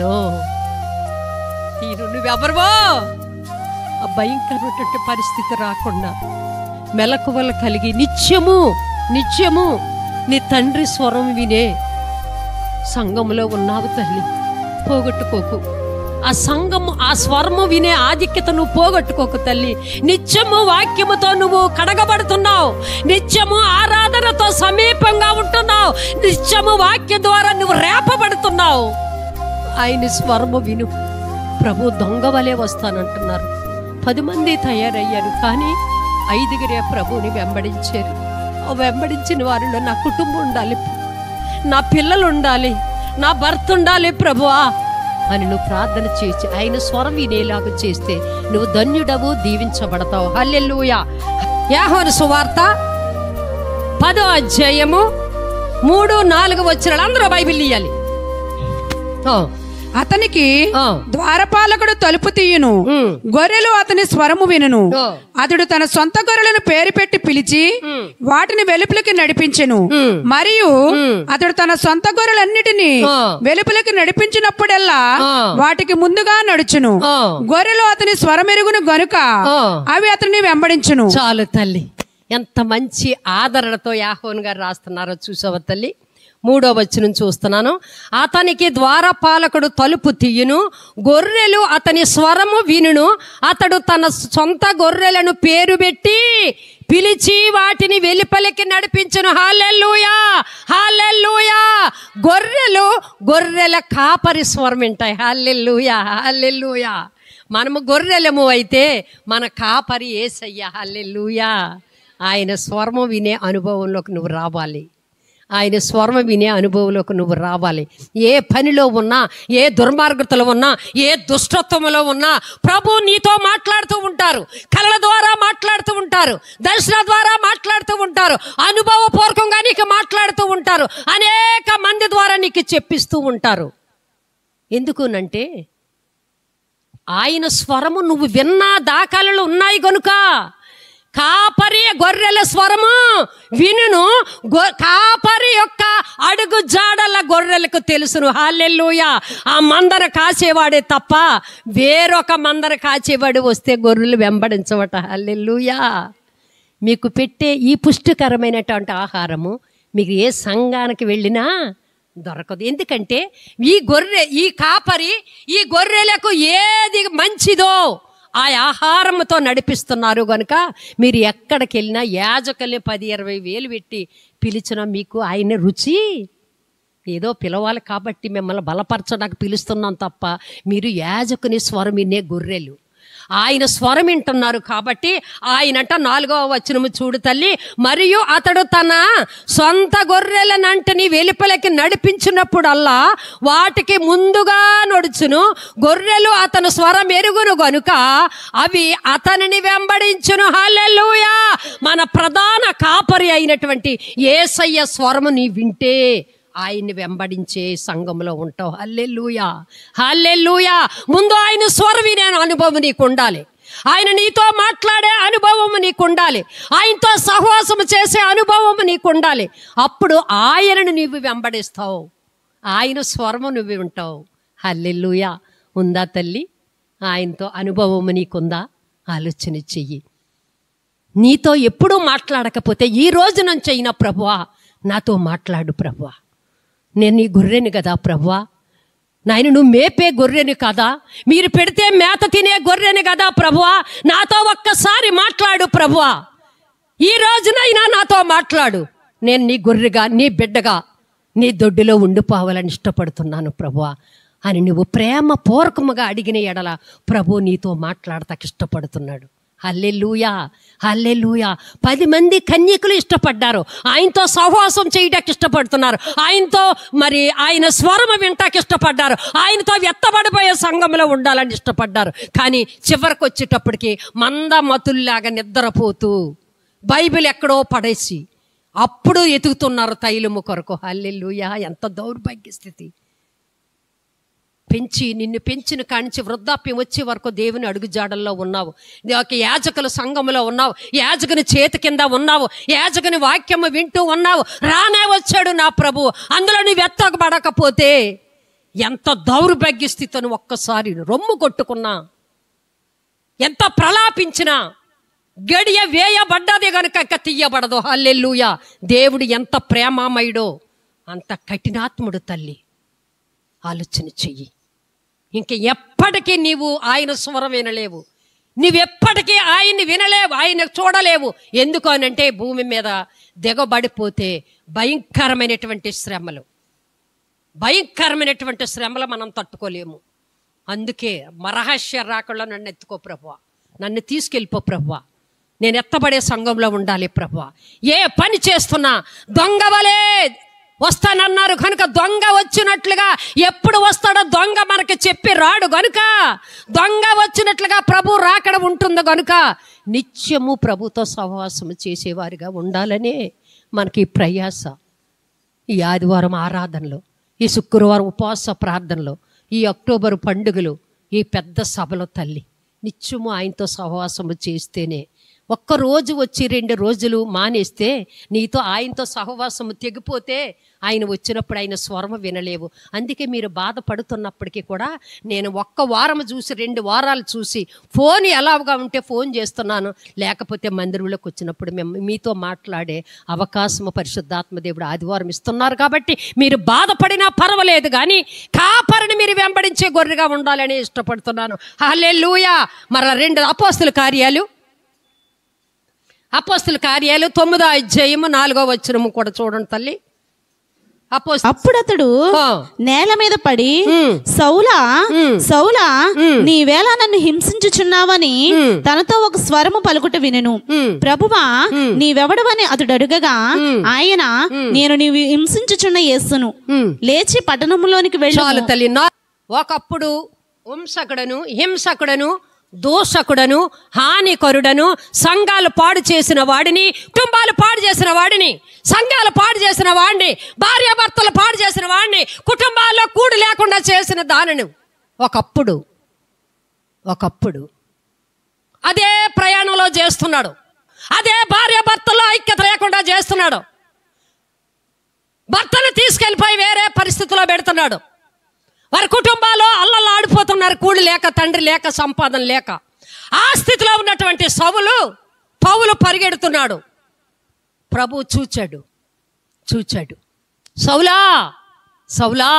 నో తీరు, నువ్వెవరివో ఆ భయంకరమైనటువంటి పరిస్థితి రాకుండా మెలకువలు కలిగి నిత్యము నీ తండ్రి స్వరం వినే సంఘములో ఉన్నావు తల్లి. పోగొట్టుకోకు ఆ సంఘము, ఆ స్వరము వినే ఆధిక్యత నువ్వు పోగొట్టుకోకు తల్లి. నిత్యము వాక్యముతో నువ్వు కడగబడుతున్నావు. నిత్యము ఆరాధనతో సమీపంగా ఉంటున్నావు. నిత్యము వాక్యం ద్వారా నువ్వు రేపబడుతున్నావు. ఆయన స్వరము విను. ప్రభు దొంగ వలె వస్తానంటున్నారు. 10 మంది తయారయ్యారు. కానీ 5గురే ప్రభువుని వెంబడించారు. వెంబడించిన వారిలో నా కుటుంబం ఉండాలి, నా పిల్లలు ఉండాలి, నా భర్త ఉండాలి ప్రభువా అని నువ్వు ప్రార్థన చేసి ఆయన స్వరం వినేలాగా చేస్తే నువ్వు ధన్యుడవు, దీవించబడతావు. హల్లెలూయా. యోహాను సువార్త 10వ అధ్యాయము 3-4 వచనాలు అందరూ బైబిల్ ఇయ్యాలి. అతనికి ద్వారపాలకుడు తలుపు తీయును, గొర్రెలు అతని స్వరము వినును. అతడు తన సొంత గొర్రెలను పేరు పెట్టి పిలిచి వాటిని వెలుపలికి నడిపించెను. మరియు అతడు తన సొంత గొర్రెలన్నిటినీ వెలుపలికి నడిపించినప్పుడల్లా వాటికి ముందుగా నడుచును. గొర్రెలు అతని స్వరమెరుగును గనుక అవి అతన్ని వెంబడించును. చాలు తల్లి, ఎంత మంచి ఆదరణతో యాహోను గారు రాస్తున్నారో చూసావా తల్లి. 3వ వచనం చూస్తున్నాను. అతనికి ద్వారపాలకుడు తలుపు తీయును, గొర్రెలు అతని స్వరము వినును. అతడు తన సొంత గొర్రెలను పేరు పెట్టి పిలిచి వాటిని వెలుపలికి నడిపించును. హల్లెలూయా, హల్లెలూయా. గొర్రెల కాపరి స్వరం వింటాయి. హల్లెలూయా, హల్లెలూయా. మనము గొర్రెలము అయితే మన కాపరి యేసయ్య. హల్లెలూయా. ఆయన స్వరము వినే అనుభవంలోకి నువ్వు రావాలి. ఆయన స్వరం వినే అనుభవంలోకి నువ్వు రావాలి. ఏ పనిలో ఉన్నా, ఏ దుర్మార్గతలో ఉన్నా, ఏ దుష్టత్వంలో ఉన్నా ప్రభు నీతో మాట్లాడుతూ ఉంటారు. కళల ద్వారా మాట్లాడుతూ ఉంటారు, దర్శన ద్వారా మాట్లాడుతూ ఉంటారు, అనుభవపూర్వకంగా నీకు మాట్లాడుతూ ఉంటారు, అనేక మంది ద్వారా నీకు చెప్పిస్తూ ఉంటారు. ఎందుకునంటే ఆయన స్వరము నువ్వు విన్న దాఖలు ఉన్నాయి కనుక. కాపరి గొర్రెల స్వరము వినును, కాపరి యొక్క అడుగు జాడల గొర్రెలకు తెలుసును. హల్లెలూయా. ఆ మందర కాచేవాడే తప్ప వేరొక మందర కాచేవాడు వస్తే గొర్రెలు వెంబడించవట. హల్లెలూయా. మీకు పెట్టే ఈ పుష్టికరమైనటువంటి ఆహారము మీకు ఏ సంఘానికి వెళ్ళినా దొరకదు. ఎందుకంటే ఈ కాపరి ఈ గొర్రెలకు ఏది మంచిదో ఆ ఆహారంతో నడిపిస్తున్నారు కనుక మీరు ఎక్కడికి వెళ్ళినా యాజకుల్ని 10-20 వేలు పెట్టి పిలిచినా మీకు ఆయన రుచి ఏదో పిలవాలి కాబట్టి మిమ్మల్ని బలపరచడానికి పిలుస్తున్నాం తప్ప మీరు యాజకుని స్వరం వినే గొర్రెలు. ఆయన స్వరం వింటున్నారు కాబట్టి ఆయనంట 4వ వచనము చూడు తల్లి. మరియు అతడు తన సొంత గొర్రెలనంటని వెలుపలికి నడిపించినప్పుడల్లా వాటికి ముందుగా నడుచును. గొర్రెలు అతను స్వరం ఎరుగును గనుక అవి అతనిని వెంబడించును. హల్లెలూయా. మన ప్రధాన కాపరి అయినటువంటి యేసయ్య స్వరము నీ వింటే ఆయన్ని వెంబడించే సంఘంలో ఉంటావు. హల్లెలూయా, హల్లెలూయా. ముందు ఆయన స్వరం వినే అనుభవం నీకు ఉండాలి. ఆయన నీతో మాట్లాడే అనుభవం నీకు ఉండాలి. ఆయనతో సహవాసం చేసే అనుభవం నీకు ఉండాలి. అప్పుడు ఆయనను నువ్వు వెంబడిస్తావు, ఆయన స్వరము నువ్వు వింటావు. హల్లెలూయా. ఉందా తల్లి? ఆయనతో అనుభవం నీకుందా? ఆలోచన చెయ్యి. నీతో ఎప్పుడూ మాట్లాడకపోతే ఈ రోజు నుంచి అయినా ప్రభువా నాతో మాట్లాడు ప్రభువా, నేను నీ గొర్రెని కదా ప్రభువా, నాయన నువ్వు మేపే గొర్రెని కదా, మీరు పెడితే మేత తినే గొర్రెని కదా ప్రభువా, నాతో ఒక్కసారి మాట్లాడు ప్రభువా, ఈ రోజునైనా నాతో మాట్లాడు, నేను నీ గొర్రెగా నీ బిడ్డగా నీ దొడ్డిలో ఉండిపోవాలని ఇష్టపడుతున్నాను ప్రభువా అని నువ్వు ప్రేమపూర్వకముగా అడిగిన ఎడల ప్రభు నీతో మాట్లాడతాకి ఇష్టపడుతున్నాడు. హల్లెలూయా, హల్లెలూయా. 10 మంది కన్యకులు ఇష్టపడ్డారు, ఆయనతో సహవాసం చేయటానికి ఇష్టపడుతున్నారు, ఆయనతో మరి ఆయన స్వరము వింటాకి ఇష్టపడ్డారు, ఆయనతో ఎత్తబడిపోయే సంఘంలో ఉండాలని ఇష్టపడ్డారు. కానీ చివరికి వచ్చేటప్పటికి మందమతుల్లాగా నిద్రపోతూ బైబిల్ ఎక్కడో పడేసి అప్పుడు ఎతుకుతున్నారు తైలము కొరకు. హల్లెలూయా. ఎంత దౌర్భాగ్య స్థితి. నిన్ను పెంచిన కానించి వృద్ధాప్యం వచ్చే వరకు దేవుని అడుగుజాడల్లో ఉన్నావు, యాజకుల సంఘంలో ఉన్నావు, యాజకుని చేతి కింద ఉన్నావు, యాజకుని వాక్యము వింటూ ఉన్నావు. రానే వచ్చాడు నా ప్రభు, అందులో నువ్వు ఎత్తబడకపోతే ఎంత దౌర్భాగ్య స్థితిని ఒక్కసారి రొమ్ము కొట్టుకున్నా, ఎంత ప్రలాపించినా గడియ వేయబడ్డది కనుక ఇక తీయబడదు. హల్లెలూయా. దేవుడు ఎంత ప్రేమామయుడో అంత కఠినాత్ముడు తల్లి. ఆలోచన చెయ్యి. ఇంక ఎప్పటికీ నీవు ఆయన స్వరం వినలేవు, నువ్వెప్పటికీ ఆయన్ని వినలేవు, ఆయన చూడలేవు. ఎందుకు అనంటే భూమి మీద దిగబడిపోతే భయంకరమైనటువంటి శ్రమలు మనం తట్టుకోలేము. అందుకే రహస్య రాకల్లో నన్ను ఎత్తుకో ప్రభువా, నన్ను తీసుకెళ్ళిపో ప్రభువా, నేను ఎత్తబడే సంఘంలో ఉండాలి ప్రభువా. ఏ పని చేస్తున్నా దొంగవలే వస్తానన్నారు కనుక దొంగ వచ్చినట్లుగా, ఎప్పుడు వస్తాడో దొంగ మనకి చెప్పి రాడు గనుక, దొంగ వచ్చినట్లుగా ప్రభు రాకడ ఉంటుంది గనుక నిత్యము ప్రభుతో సహవాసం చేసేవారిగా ఉండాలనే మనకి ప్రయాస. ఈ ఆదివారం ఆరాధనలో, ఈ శుక్రవారం ఉపవాస ప్రార్థనలో, ఈ అక్టోబర్ పండుగలు, ఈ పెద్ద సభలో తల్లి నిత్యము ఆయనతో సహవాసము చేస్తేనే, ఒక్కరోజు వచ్చి 2 రోజులు మానేస్తే నీతో ఆయనతో సహవాసము తెగిపోతే ఆయన వచ్చినప్పుడు ఆయన స్వరము వినలేవు. అందుకే మీరు బాధపడుతున్నప్పటికీ కూడా నేను 1 వారం చూసి 2 వారాలు చూసి ఫోన్ ఎలాగా ఉంటే ఫోన్ చేస్తున్నాను, లేకపోతే మందిరంలోకి వచ్చినప్పుడు మీతో మాట్లాడే అవకాశము పరిశుద్ధాత్మ దేవుడు ఆదివారం ఇస్తున్నారు. కాబట్టి మీరు బాధపడినా పర్వాలేదు, కానీ కాపరిని మీరు వెంబడించే గొర్రెగా ఉండాలని ఇష్టపడుతున్నాను. హల్లెలూయా. మరలా 2 అపోస్తల కార్యాలు 9వ అధ్యాయము 4వ వచనము కూడా చూడండి తల్లి. అప్పుడు అతడు నేల మీద పడి, సౌలా సౌలా, నీవేళ నన్ను హింసించుచున్నావని తనతో ఒక స్వరము పలుకుట వినెను. ప్రభువా, నీవెవడవని అతడు అడుగగా ఆయన, నేను నీవు హింసించుచున్న యేసును, లేచి పట్టణంలోనికి వెళ్ళాలి. తల్లి, ఒకప్పుడు హింసకుడను దోషకుడను హానికరుడను, సంఘాలు పాడు చేసిన వాడిని, కుటుంబాలు పాడు చేసిన వాడిని, సంఘాలు పాడు చేసిన వాడిని, భార్యాభర్తలు పాడు చేసిన వాడిని, కుటుంబాల్లో కూడు లేకుండా చేసిన దానిని ఒకప్పుడు అదే ప్రయాణంలో చేస్తున్నాడు. అదే భార్యాభర్తల్లో ఐక్యత లేకుండా చేస్తున్నాడు. భర్తను తీసుకెళ్ళిపోయి వేరే పరిస్థితిలో పెడుతున్నాడు. వారి కుటుంబాల్లో అల్లల్లాడిపోతున్నారు, కూడి లేక, తండ్రి లేక, సంపాదన లేక. ఆ స్థితిలో ఉన్నటువంటి పౌలు పరిగెడుతున్నాడు. ప్రభు చూచాడు. సౌలా సౌలా,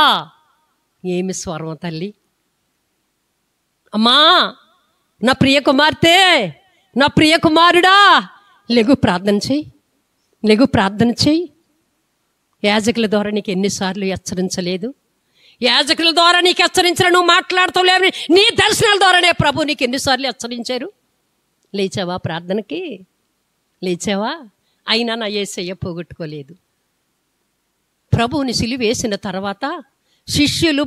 ఏమి స్వరం తల్లి. అమ్మా, నా ప్రియ కుమార్తె, నా ప్రియ కుమారుడా, లెగు ప్రార్థన చెయ్యి. యాజకుల ద్వారా నీకు ఎన్నిసార్లు హెచ్చరించలేదు? యాజకుల ద్వారా నీకు హెచ్చరించిన, నువ్వు మాట్లాడతావు లేవు, నీ దర్శనాల ద్వారానే ప్రభు నీకు ఎన్నిసార్లు హెచ్చరించారు? లేచావా? ప్రార్థనకి లేచావా? అయినా నా యేసయ్య పోగొట్టుకోలేదు. ప్రభువుని సిలువేసిన తర్వాత శిష్యులు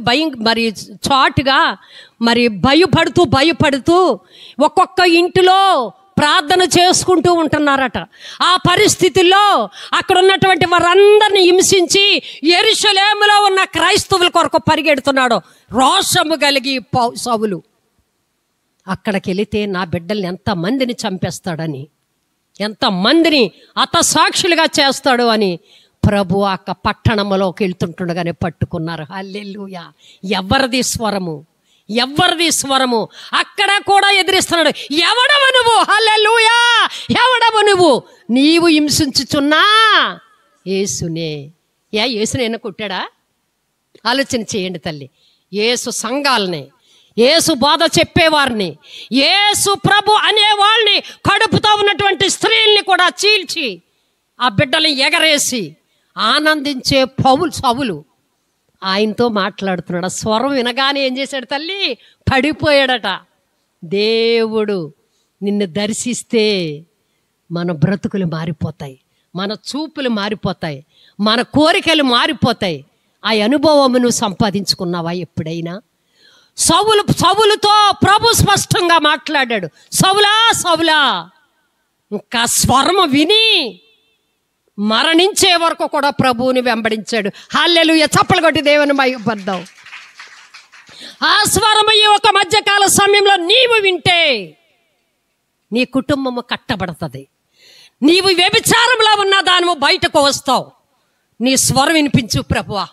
చాటుగా భయపడుతూ ఒక్కొక్క ఇంటిలో ప్రార్థన చేసుకుంటూ ఉంటున్నారట. ఆ పరిస్థితుల్లో అక్కడ ఉన్నటువంటి వారందరినీ హింసించి యెరూషలేములో ఉన్న క్రైస్తవుల కొరకు పరిగెడుతున్నాడు రోషము కలిగి సౌలు. అక్కడికి వెళితే నా బిడ్డల్ని ఎంతమందిని చంపేస్తాడని, ఎంతమందిని హతసాక్షులుగా చేస్తాడు అని ప్రభు ఆ పట్టణంలోకి వెళ్తుంటుండగానే పట్టుకున్నారు. హల్లెలూయా. ఎవరిది స్వరము అక్కడ కూడా ఎదిరిస్తున్నాడు. ఎవడవు నువ్వు? హల్లెలూయా. ఎవడవు నువ్వు? నీవు హింసించుచున్నా యేసునే. యేసునైనా కొట్టాడా? ఆలోచన చేయండి తల్లి. యేసు సంఘాలని, యేసు బోధ చెప్పేవారిని, యేసు ప్రభు అనేవాళ్ళని, కడుపుతో ఉన్నటువంటి స్త్రీల్ని కూడా చీల్చి ఆ బిడ్డల్ని ఎగరేసి ఆనందించే సౌలు ఆయనతో మాట్లాడుతున్నాడు. ఆ స్వరం వినగానే ఏం చేశాడు తల్లి? పడిపోయాడట. దేవుడు నిన్ను దర్శిస్తే మన బ్రతుకులు మారిపోతాయి, మన చూపులు మారిపోతాయి, మన కోరికలు మారిపోతాయి. ఆ అనుభవం నువ్వు సంపాదించుకున్నావా ఎప్పుడైనా? సౌలుతో ప్రభు స్పష్టంగా మాట్లాడాడు. సౌలా, ఇంకా స్వరము విని మరణించే వరకు కూడా ప్రభువుని వెంబడించాడు. హల్లెలూయా. చప్పలు కొట్టి దేవుని మహిమపడదాం. ఆ స్వరము ఈ ఒక మధ్యకాల సమయంలో నీవు వింటే నీ కుటుంబము కట్టబడుతుంది. నీవు వ్యభిచారంలో ఉన్న దానివు బయటకు వస్తావు. నీ స్వరం వినిపించు ప్రభువా.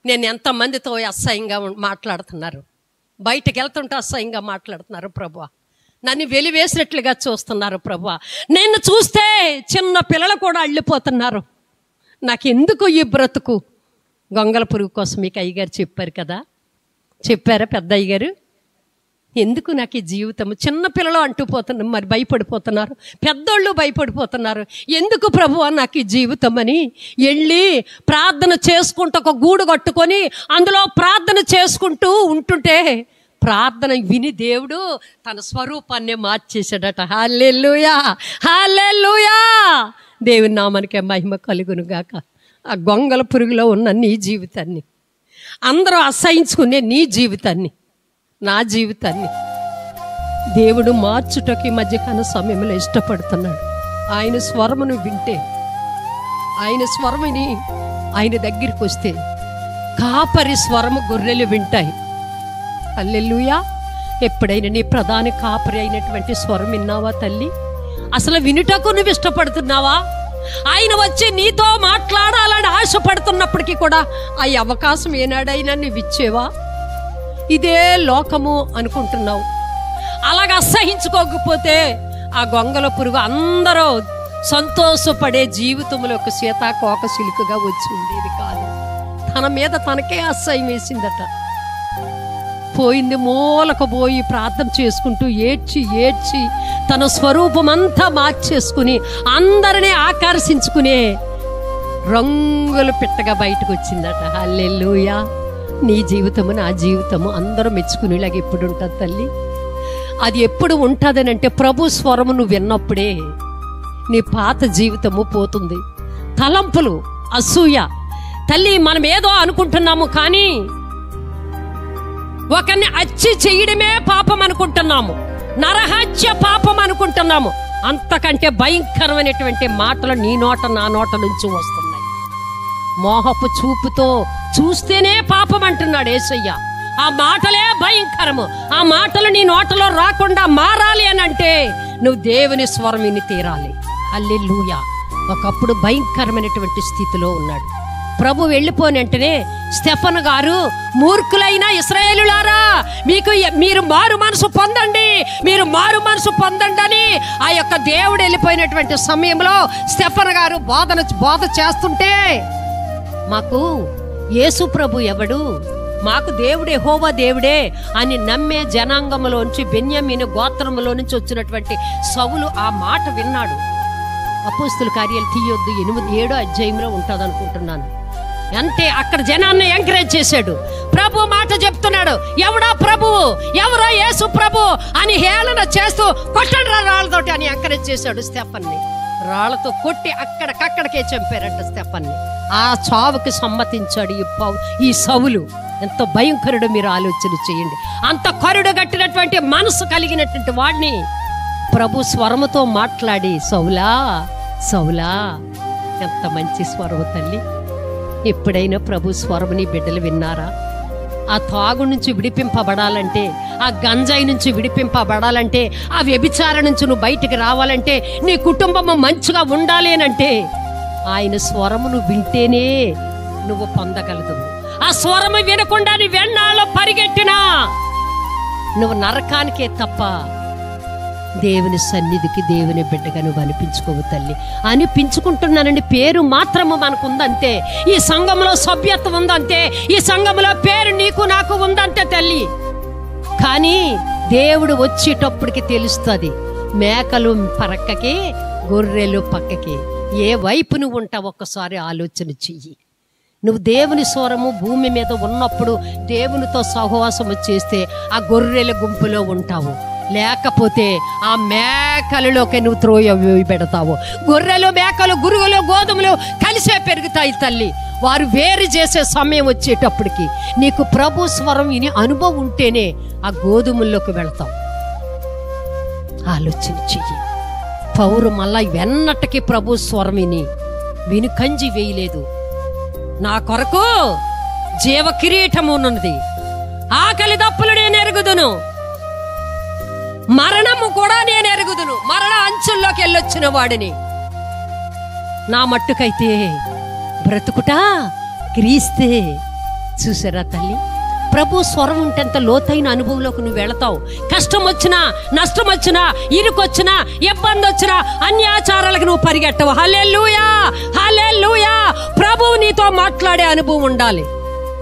నేను ఎంతమందితో అసహ్యంగా మాట్లాడుతున్నారు, బయటకు వెళ్తుంటే అసహ్యంగా మాట్లాడుతున్నారు ప్రభువా. నన్ను వెలివేసినట్లుగా చూస్తున్నారు ప్రభువా. నేను చూస్తే చిన్న పిల్లలు కూడా అళ్ళిపోతున్నారు. నాకెందుకు ఈ బ్రతుకు? గొంగల పురుగు కోసం మీకు అయ్యగారు చెప్పారు కదా, చెప్పారా పెద్ద అయ్యగారు? ఎందుకు నాకు ఈ జీవితం? చిన్న పిల్లలు అంటుపోతున్నారు, మరి భయపడిపోతున్నారు, పెద్దోళ్ళు భయపడిపోతున్నారు. ఎందుకు ప్రభువా నాకు ఈ జీవితం అని వెళ్ళి ప్రార్థన చేసుకుంటూ ఒక గూడు కట్టుకొని అందులో ప్రార్థన చేసుకుంటూ ఉంటుంటే ప్రార్థన విని దేవుడు తన స్వరూపాన్ని మార్చేశాడట. హల్లెలూయా, హల్లెలూయా. దేవుని నామానికే మహిమ కలుగును గాక. ఆ గొంగల పురుగులో ఉన్న నీ జీవితాన్ని, అందరూ అసహించుకునే నీ జీవితాన్ని, నా జీవితాన్ని దేవుడు మార్చుటకి మధ్యకాల సమయంలో ఇష్టపడుతున్నాడు. ఆయన స్వరమును వింటే, ఆయన స్వరముని ఆయన దగ్గరికి వస్తే, కాపరి స్వరము గొర్రెలు వింటాయి. హల్లెలూయా. ఎప్పుడైనా నీ ప్రధాన కాపరి అయినటువంటి స్వరం విన్నావా తల్లి? అసలు వినుటకు నువ్వు ఇష్టపడుతున్నావా? ఆయన వచ్చి నీతో మాట్లాడాలని ఆశపడుతున్నప్పటికీ కూడా ఆ అవకాశం ఏనాడైనా నువ్వు ఇచ్చేవా? ఇదే లోకము అనుకుంటున్నావు. అలాగ అసహించుకోకపోతే ఆ గొంగల పురుగు అందరూ సంతోషపడే జీవితంలో ఒక సీతాకోక సిలుకగా వచ్చి ఉండేది కాదు. తన మీద తనకే అసహ్యం వేసిందట. పోయింది, మూలకు పోయి ప్రార్థన చేసుకుంటూ ఏడ్చి ఏడ్చి తన స్వరూపం అంతా మార్చేసుకుని అందరినీ ఆకర్షించుకునే రంగులు పిట్టగా బయటకు వచ్చిందట. హల్లెలూయా. నీ జీవితము నా జీవితము అందరూ మెచ్చుకునేలాగా ఎప్పుడు ఉంటుంది తల్లి? అది ఎప్పుడు ఉంటుందనంటే ప్రభు స్వరము నువ్వు విన్నప్పుడే నీ పాత జీవితము పోతుంది. తలంపులు, అసూయ తల్లి, మనం ఏదో అనుకుంటున్నాము కానీ ఒకరిని హత్య చేయడమే పాపం అనుకుంటున్నాము, నరహత్య పాపం అనుకుంటున్నాము. అంతకంటే భయంకరమైనటువంటి మాటలు నీ నోట నా నోట నుంచి వస్తున్నాయి. మోహపు చూపుతో చూస్తేనే పాపం అంటున్నాడు యేసయ్య. ఆ మాటలే భయంకరము. ఆ మాటలు నీ నోటలో రాకుండా మారాలి అని అంటే నువ్వు దేవుని స్వరం విని తీరాలి. హల్లెలూయా. ఒకప్పుడు భయంకరమైనటువంటి స్థితిలో ఉన్నాడు. ప్రభు వెళ్ళిపోయిన వెంటనే స్టెఫను గారు, మూర్ఖులైన ఇశ్రాయేలులారా, మీరు మారు మనసు పొందండి, మీరు మారు మనసు పొందండి అని ఆ యొక్క దేవుడు వెళ్ళిపోయినటువంటి సమయంలో స్టెఫను గారు బోధ చేస్తుంటే, మాకు యేసు ప్రభు ఎవడు, మాకు దేవుడే యెహోవా దేవుడే అని నమ్మే జనాంగంలోంచి బెన్యామీను గోత్రంలో నుంచి వచ్చినటువంటి సౌలు ఆ మాట విన్నాడు. అపోస్తుల కార్యాలు తీయొద్దు 8-7 అధ్యాయంలో ఉంటుంది అనుకుంటున్నాను. అంటే అక్కడ జనాన్ని ఎంకరేజ్ చేశాడు. ప్రభు మాట చెప్తున్నాడు, ఎవడో ప్రభువు, ఎవరో యేసు ప్రభు అని హేళన చేస్తూ కొట్టండి రాళ్ళతోటి అని ఎంకరేజ్ చేశాడు స్టెఫన్ని. రాళ్లతో కొట్టి అక్కడికక్కడికే చంపారంట స్టెఫన్ని. ఆ చావుకి సమ్మతించాడు ఈ సౌలు. ఎంత భయంకరుడు మీరు ఆలోచన చేయండి. అంత కరుడు గట్టినటువంటి మనసు కలిగినటువంటి వాడిని ప్రభు స్వరముతో మాట్లాడి, సౌలా సౌలా, ఎంత మంచి స్వరము తల్లి. ఎప్పుడైనా ప్రభు స్వరముని బిడ్డలు విన్నారా? ఆ తాగు నుంచి విడిపింపబడాలంటే, ఆ గంజాయి నుంచి విడిపింపబడాలంటే, ఆ వ్యభిచారం నుంచి నువ్వు బయటికి రావాలంటే, నీ కుటుంబము మంచిగా ఉండాలి అంటే ఆయన స్వరమును వింటేనే నువ్వు పొందగలదు. ఆ స్వరము వినకుండా నీ వెన్నాళ్ళలో పరిగెట్టినా నువ్వు నరకానికే తప్ప దేవుని సన్నిధికి దేవుని బిడ్డగా నువ్వు అనిపించుకోవు తల్లి. అనిపించుకుంటున్నానండి, పేరు మాత్రము మనకు ఉందంతే. ఈ సంఘంలో సభ్యత్వం ఉందంతే, ఈ సంఘంలో పేరు నీకు నాకు ఉందంతే తల్లి. కానీ దేవుడు వచ్చేటప్పటికి తెలుస్తుంది. మేకలు పరక్కకి, గొర్రెలు పక్కకి. ఏ వైపు నువ్వు ఉంటావు ఒక్కసారి ఆలోచన చెయ్యి. నువ్వు దేవుని స్వరము భూమి మీద ఉన్నప్పుడు దేవునితో సహవాసము చేస్తే ఆ గొర్రెల గుంపులో ఉంటావు. లేకపోతే ఆ మేకలలోకి నువ్వు పెడతావు. గొర్రెలు, మేకలు, గురుగులు, గోధుమలు కలిసే పెరుగుతాయి తల్లి. వారు వేరు చేసే సమయం వచ్చేటప్పటికి నీకు ప్రభు స్వరం విని అనుభవం ఉంటేనే ఆ గోధుమల్లోకి వెళ్తావు. ఆలోచన చెయ్యి. పౌరు మళ్ళా వెన్నటికి ప్రభు స్వరం విని కంజి వేయలేదు. నా కొరకు జీవ కిరీటము ఉన్నది, ఆకలి దప్పులు నేను ఎరుగుదును, మరణము కూడా నేను ఎరుగుదును, మరణ అంచుల్లోకి వెళ్ళొచ్చిన వాడిని. నా మట్టుకైతే బ్రతుకుటా క్రీస్తే. చూసారా తల్లి, ప్రభు స్వరం ఉంటే అంత లోతైన అనుభవంలోకి నువ్వు వెళతావు. కష్టం వచ్చినా, నష్టం వచ్చినా, ఇరుకొచ్చినా, ఇబ్బంది వచ్చినా అన్యాచారాలకు నువ్వు పరిగెట్టవు. హల్లెలూయా, హల్లెలూయా. ప్రభువు నీతో మాట్లాడే అనుభవం ఉండాలి.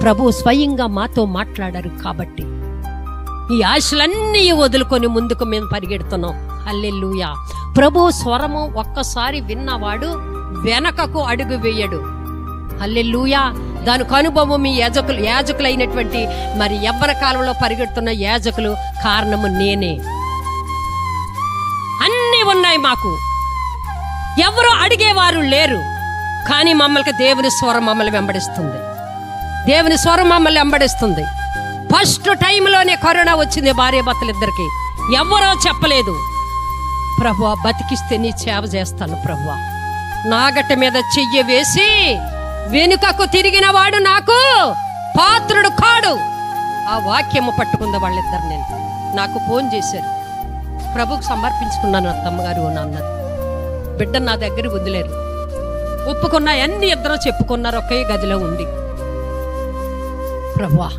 ప్రభు స్వయంగా మాతో మాట్లాడారు కాబట్టి ఈ ఆశలన్నీ వదులుకొని ముందుకు మేము పరిగెడుతున్నాం. హల్లెలూయా. ప్రభు స్వరము ఒక్కసారి విన్నవాడు వెనకకు అడుగు వేయడు. హల్లెలూయా. దానికి అనుభవం మీ యాజకులైనటువంటి మరి యవ్వన కాలంలో పరిగెడుతున్న యాజకులు కారణము నేనే. అన్నీ ఉన్నాయి మాకు, ఎవరు అడిగేవారు లేరు. కానీ మమ్మల్ని దేవుని స్వరం మమ్మల్ని వెంబడిస్తుంది. దేవుని స్వరం మమ్మల్ని వెంబడిస్తుంది. ఫస్ట్ టైంలోనే కరోనా వచ్చింది భార్యాభర్తలిద్దరికి. ఎవరో చెప్పలేదు. ప్రభువా బతికిస్తే నీ సేవ చేస్తాను ప్రభువా. నాగట్ట మీద చెయ్యి వేసి వెనుకకు తిరిగిన వాడు నాకు పాత్రుడు కాడు. ఆ వాక్యము పట్టుకుంది వాళ్ళిద్దరు. నేను నాకు ఫోన్ చేశారు, ప్రభుకు సమర్పించుకున్నాను అత్తమ్మగారు అని అన్నారు. బిడ్డ నా దగ్గర వదిలేరు. ఒప్పుకున్నా అన్ని ఇద్దరు చెప్పుకున్నారు ఒకే గదిలో ఉండి. ప్రభువా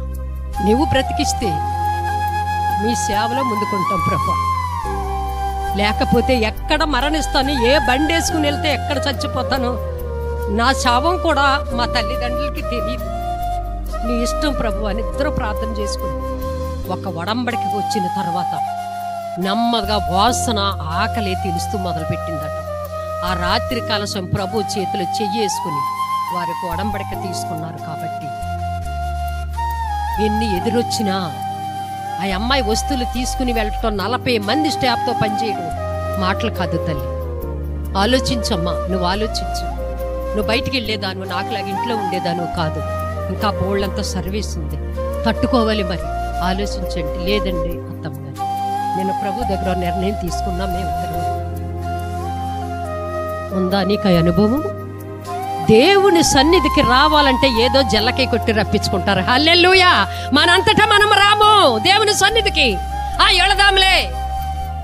నువ్వు బ్రతికిస్తే మీ సేవలో ముందుకుంటాం ప్రభువా, లేకపోతే ఎక్కడ మరణిస్తాను, ఏ బండి వేసుకుని వెళ్తే ఎక్కడ చచ్చిపోతాను, నా శవం కూడా మా తల్లిదండ్రులకి తెలియదు. నీ ఇష్టం ప్రభు అని ఇద్దరు ప్రార్థన చేసుకుని ఒక ఒడంబడికి వచ్చిన తర్వాత నెమ్మదిగా వాసన ఆకలి తెలుస్తూ మొదలుపెట్టిందట. ఆ రాత్రి కలశం ప్రభు చేతులు చెయ్యేసుకుని వారికి ఒడంబడిక తీసుకున్నారు. కాబట్టి ఎన్ని ఎదురొచ్చినా ఆ అమ్మాయి వస్తువులు తీసుకుని వెళ్ళటం, 40 మంది స్టాఫ్తో పనిచేయడం మాటలు కాదు తల్లి. ఆలోచించమ్మా, నువ్వు ఆలోచించు. నువ్వు బయటికి వెళ్ళేదాను, నాకులాగా ఇంట్లో ఉండేదాను కాదు. ఇంకా బోళ్ళంతా సర్వీస్ ఉంది, తట్టుకోవాలి. మరి ఆలోచించండి. లేదండి అత్తమ్మ గారు, నేను ప్రభు దగ్గర నిర్ణయం తీసుకున్నా. మేమిద్దరం ఉందా నీకు అనుభవం? దేవుని సన్నిధికి రావాలంటే ఏదో జల్లకై కొట్టి రప్పించుకుంటారు. హల్లెలూయా. మనంతటా మనం రాము దేవుని సన్నిధికి. ఎళదాంలే,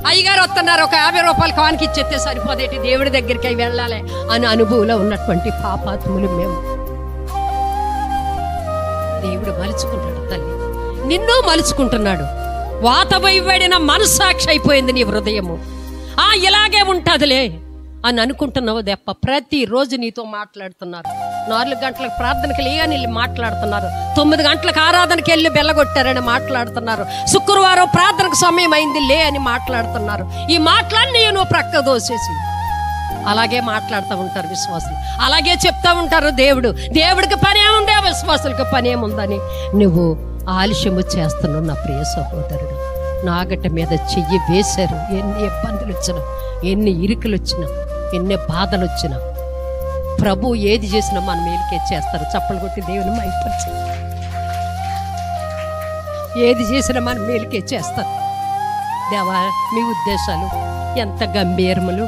అయ్యగారు వస్తున్నారు, ఒక 50 రూపాయలు కానికి ఇచ్చేస్తే సరిపోదేటి, దేవుడి దగ్గరికి వెళ్ళాలి అని అనుభవంలో ఉన్నటువంటి పాపాత్ములు మేము. దేవుడు మలుచుకుంటాడు తల్లి, నిన్ను మలుచుకుంటున్నాడు. వాతవైవడిన మనస్సాక్షి అయిపోయింది నీ హృదయము. ఇలాగే ఉంటదిలే అని అనుకుంటున్నావు దెప్ప. ప్రతిరోజు నీతో మాట్లాడుతున్నారు. 4 గంటలకు ప్రార్థనకి లేని మాట్లాడుతున్నారు. 9 గంటలకు ఆరాధనకి వెళ్ళి బెల్లగొట్టారని మాట్లాడుతున్నారు. శుక్రవారం ప్రార్థనకు సమయం అయింది లే అని మాట్లాడుతున్నారు. ఈ మాటలన్నీ నువ్వు ప్రక్క దోసేసి అలాగే మాట్లాడుతూ ఉంటారు విశ్వాసులు. అలాగే చెప్తా ఉంటారు దేవుడికి పని ఏముంది, విశ్వాసులకి పని ఏముందని నువ్వు ఆలస్యము చేస్తున్నావు. నా ప్రియ సహోదరుడు, నాగట మీద చెయ్యి వేశారు. ఎన్ని ఇబ్బందులు వచ్చినా, ఎన్ని ఇరుకులు వచ్చినా, ఎన్ని బాధలు వచ్చినా ప్రభు ఏది చేసినా మన మేలుకే చేస్తారు. చప్పలు కొట్టి దేవుని మైపరిచి ఏది చేసినా మన మేలుకే చేస్తారు. దేవా మీ ఉద్దేశాలు ఎంత గంభీరములు.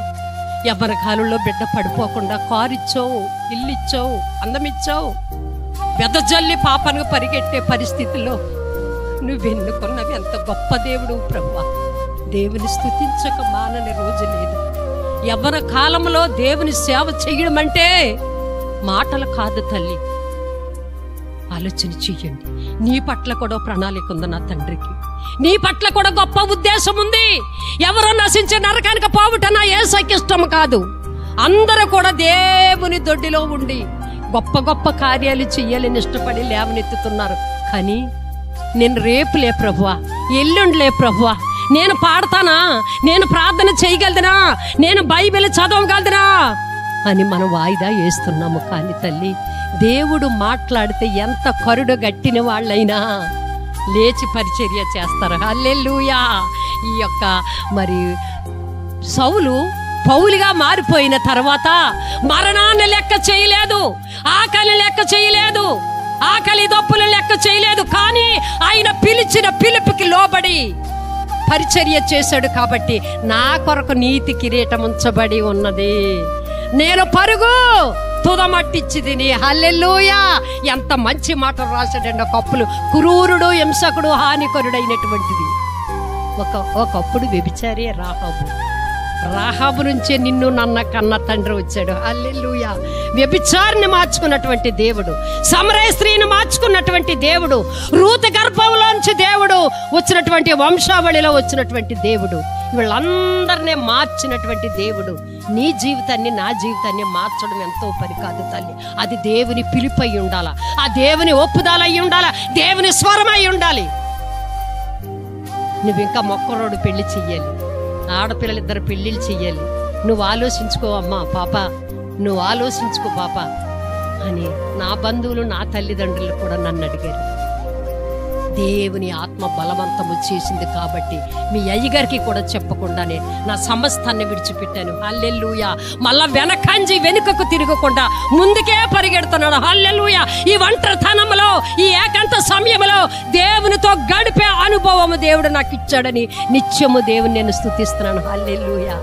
ఎవరి కాలంలో బిడ్డ పడిపోకుండా కారు ఇచ్చావు, ఇల్లు ఇచ్చావు, అందమిచ్చావు. వెదజల్లి పాపను పరిగెట్టే పరిస్థితుల్లో నువ్వెన్నుకున్నవి ఎంత గొప్ప దేవుడు ప్రభువా. దేవుని స్తుతించక మానని రోజు లేదు. ఎవరి కాలంలో దేవుని సేవ చేయడం అంటే మాటలు కాదు తల్లి. ఆలోచన చెయ్యండి. నీ పట్ల కూడా ప్రణాళిక ఉంది నా తండ్రికి. నీ పట్ల కూడా గొప్ప ఉద్దేశం ఉంది. ఎవరో నశించే నరకానికి పోవుట నా యేసుకి ఇష్టం కాదు. అందరూ కూడా దేవుని దొడ్డిలో ఉండి గొప్ప గొప్ప కార్యాలు చెయ్యాలని ఇష్టపడి లేవనెత్తుతున్నారు. కానీ నేను రేపులే ప్రభువా, ఎల్లుండిలే ప్రభువా, నేను పాడతానా, నేను ప్రార్థన చేయగలదునా, నేను బైబిల్ చదవగలదునా అని మనం వాయిదా వేస్తున్నాము. కానీ తల్లి, దేవుడు మాట్లాడితే ఎంత కరుడు గట్టిన వాళ్ళైనా లేచి పరిచర్య చేస్తారు. హల్లెలూయా. ఈ యొక్క మరి సౌలు పౌలుగా మారిపోయిన తర్వాత మరణాన్ని లెక్క చేయలేదు, ఆకలి లెక్క చేయలేదు, ఆకలి దప్పులు లెక్క చేయలేదు. కానీ ఆయన పిలిచిన పిలుపుకి లోబడి పరిచర్య చేశాడు. కాబట్టి నా కొరకు నీతి కిరీటం ఉంచబడి ఉన్నది, నేను పరుగు తుదమట్టిచ్చి తిని. హల్లెలూయా. ఎంత మంచి మాటలు రాశాడండి. ఒకప్పుడు క్రూరుడు, హింసకుడు, హానికరుడైనటువంటిది ఒకప్పుడు వ్యభిచారి రాహాబు నుంచే నిన్ను నన్న కన్న తండ్రి వచ్చాడు. హల్లెలూయా. వ్యభిచారిని మార్చుకున్నటువంటి దేవుడు, సమరయ స్త్రీని మార్చుకున్నటువంటి దేవుడు, రూతు గర్భంలోంచి దేవుడు వచ్చినటువంటి వంశావళిలో వచ్చినటువంటి దేవుడు, వీళ్ళందరినీ మార్చినటువంటి దేవుడు నీ జీవితాన్ని, నా జీవితాన్ని మార్చడం ఎంతో పని కాదు తల్లి. అది దేవుని పిలుపై ఉండాల, ఆ దేవుని ఒప్పుదలై ఉండాల, దేవుని స్వరమై ఉండాలి. నువ్వు ఇంకా మొక్కరోడు పెళ్లి చెయ్యాలి, ఆడపిల్లలిద్దరు పెళ్ళిళ్ళు చెయ్యాలి. నువ్వు ఆలోచించుకో అమ్మా పాప, నువ్వు ఆలోచించుకో పాప. అని నా బంధువులు, నా తల్లిదండ్రులు కూడా నన్ను అడిగారు. దేవుని ఆత్మ బలవంతము చేసింది కాబట్టి మీ అయ్యగారికి కూడా చెప్పకుండానే నా సమస్తాన్ని విడిచిపెట్టాను. హల్లెలూయా. మళ్ళా వెనుకకు తిరగకుండా ముందుకే పరిగెడుతున్నాడు. హల్లెలూయా. ఈ ఒంటరితనంలో, ఈ ఏకాంత సమయంలో దేవునితో గడిపే అనుభవము దేవుడు నాకు ఇచ్చాడని నిత్యము దేవుని నేను స్తుతిస్తున్నాను. హల్లెలూయా.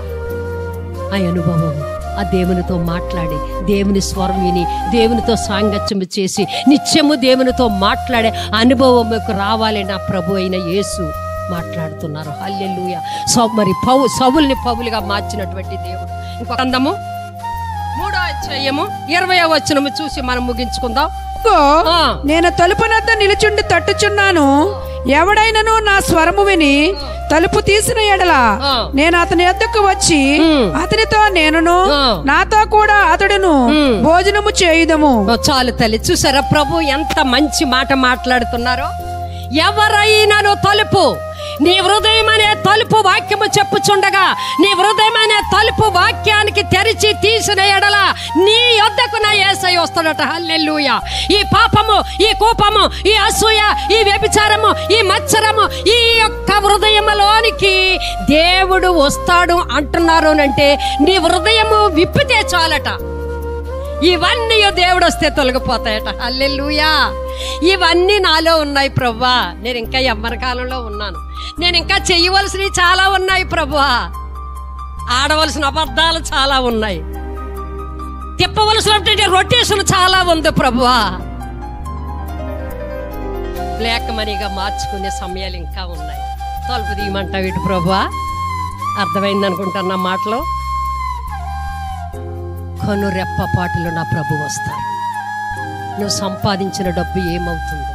ఆ అనుభవం, ఆ దేవునితో మాట్లాడి, దేవుని స్వరం విని, దేవునితో సాంగత్యము చేసి నిత్యము దేవునితో మాట్లాడే అనుభవంకు రావాలి నా ప్రభు అయిన యేసు మాట్లాడుతున్నారు. హల్లెలూయా. మరి సౌలుని పౌలుగా మార్చినటువంటి దేవుడు. ఇంకొక గ్రంథము 3వ అధ్యాయము 20వ వచనము చూసి మనం ముగించుకుందాం. నేను తలుపునద్ద నిలుచుండి తట్టుచున్నాను, ఎవడైనను నా స్వరము విని తలుపు తీసిన ఎడల నేను అతని యొద్దకు వచ్చి అతనితో నేనును నాతో కూడా అతడును భోజనము చేయుదము. చాలు తల్లి, చూసారా ప్రభు ఎంత మంచి మాట మాట్లాడుతున్నారో. ఎవరైనాను తలుపు, నీ హృదయం అనే తలుపు వాక్యము చెప్పుచుండగా, నీ హృదయం అనే తలుపు వాక్యానికి తెరిచి తీసిన ఎడల నీ యొద్దకు నా యేసయ్య వస్తాడట. హల్లెలూయా. ఈ పాపము, ఈ కోపము, ఈ అసూయ, ఈ వ్యభిచారము, ఈ మత్సరము, ఈ యొక్క హృదయములోనికి దేవుడు వస్తాడు అంటున్నారు అంటే నీ హృదయము విప్పితే చాలట. ఇవన్నీ దేవుడు వస్తే తొలగిపోతాయట. హల్లెలూయా. ఇవన్నీ నాలో ఉన్నాయి ప్రభువా. నేను ఇంకా యవ్వన కాలంలో ఉన్నాను. నేను ఇంకా చెయ్యవలసినవి చాలా ఉన్నాయి ప్రభువా. ఆడవలసిన అబద్ధాలు చాలా ఉన్నాయి, తిప్పవలసినటువంటి రొటేషన్ చాలా ఉంది ప్రభువా. బ్లాక్ మనీగా మార్చుకునే సమయాలు ఇంకా ఉన్నాయి. తలుపు తీయమంటావు ఇటు ప్రభువా. అర్థమైంది అనుకుంటాను నా మాటలో. కను రెప్పపాటులో నా ప్రభు వస్తారు. నువ్వు సంపాదించిన డబ్బు ఏమవుతుంది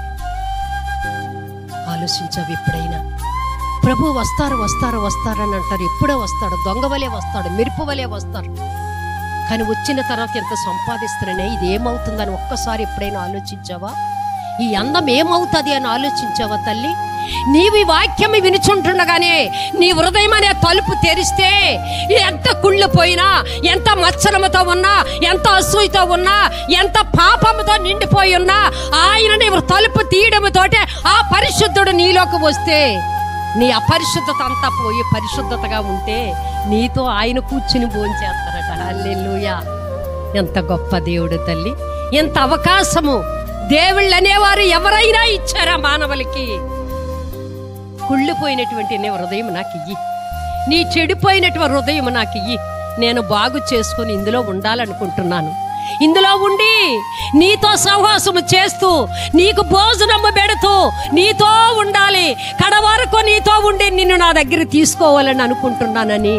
ఆలోచించావు ఎప్పుడైనా? ప్రభు వస్తారు వస్తారు వస్తారని అంటారు. ఎప్పుడో వస్తాడు, దొంగవలే వస్తాడు, మెరుపు వలే వస్తారు. కానీ వచ్చిన తర్వాత ఎంత సంపాదిస్తున్నానే, ఇది ఏమవుతుందని ఒక్కసారి ఎప్పుడైనా ఆలోచించావా? ఈ అందం ఏమవుతుంది అని ఆలోచించావా తల్లి? నీవి వాక్యం వినుచుంటుండగానే నీ హృదయం అనే తలుపు తెరిస్తే ఎంత కుళ్ళిపోయినా, ఎంత మత్సరముతో ఉన్నా, ఎంత అసూయతో ఉన్నా, ఎంత పాపముతో నిండిపోయి ఉన్నా, ఆయన నీవు తలుపు తీయడంతోటే ఆ పరిశుద్ధుడు నీలోకి వస్తే నీ అపరిశుద్ధత అంతా పోయి పరిశుద్ధతగా ఉంటే నీతో ఆయన కూర్చుని భోంచేస్తారట. హల్లెలూయా. ఎంత గొప్ప దేవుడు తల్లి, ఎంత అవకాశము దేవుళ్ళు అనేవారు ఎవరైనా ఇచ్చారా మానవులకి? కుళ్ళిపోయినటువంటి నీ హృదయం నాకు ఇయ్యి, నీ చెడిపోయినటువంటి హృదయం నాకు ఇయ్యి. నేను బాగు చేసుకుని ఇందులో ఉండాలనుకుంటున్నాను. ఇందులో ఉండి నీతో సహవాసము చేస్తూ, నీకు భోజనము పెడుతూ నీతో ఉండాలి, కడవరకు నీతో ఉండి నిన్ను నా దగ్గర తీసుకోవాలని అనుకుంటున్నానని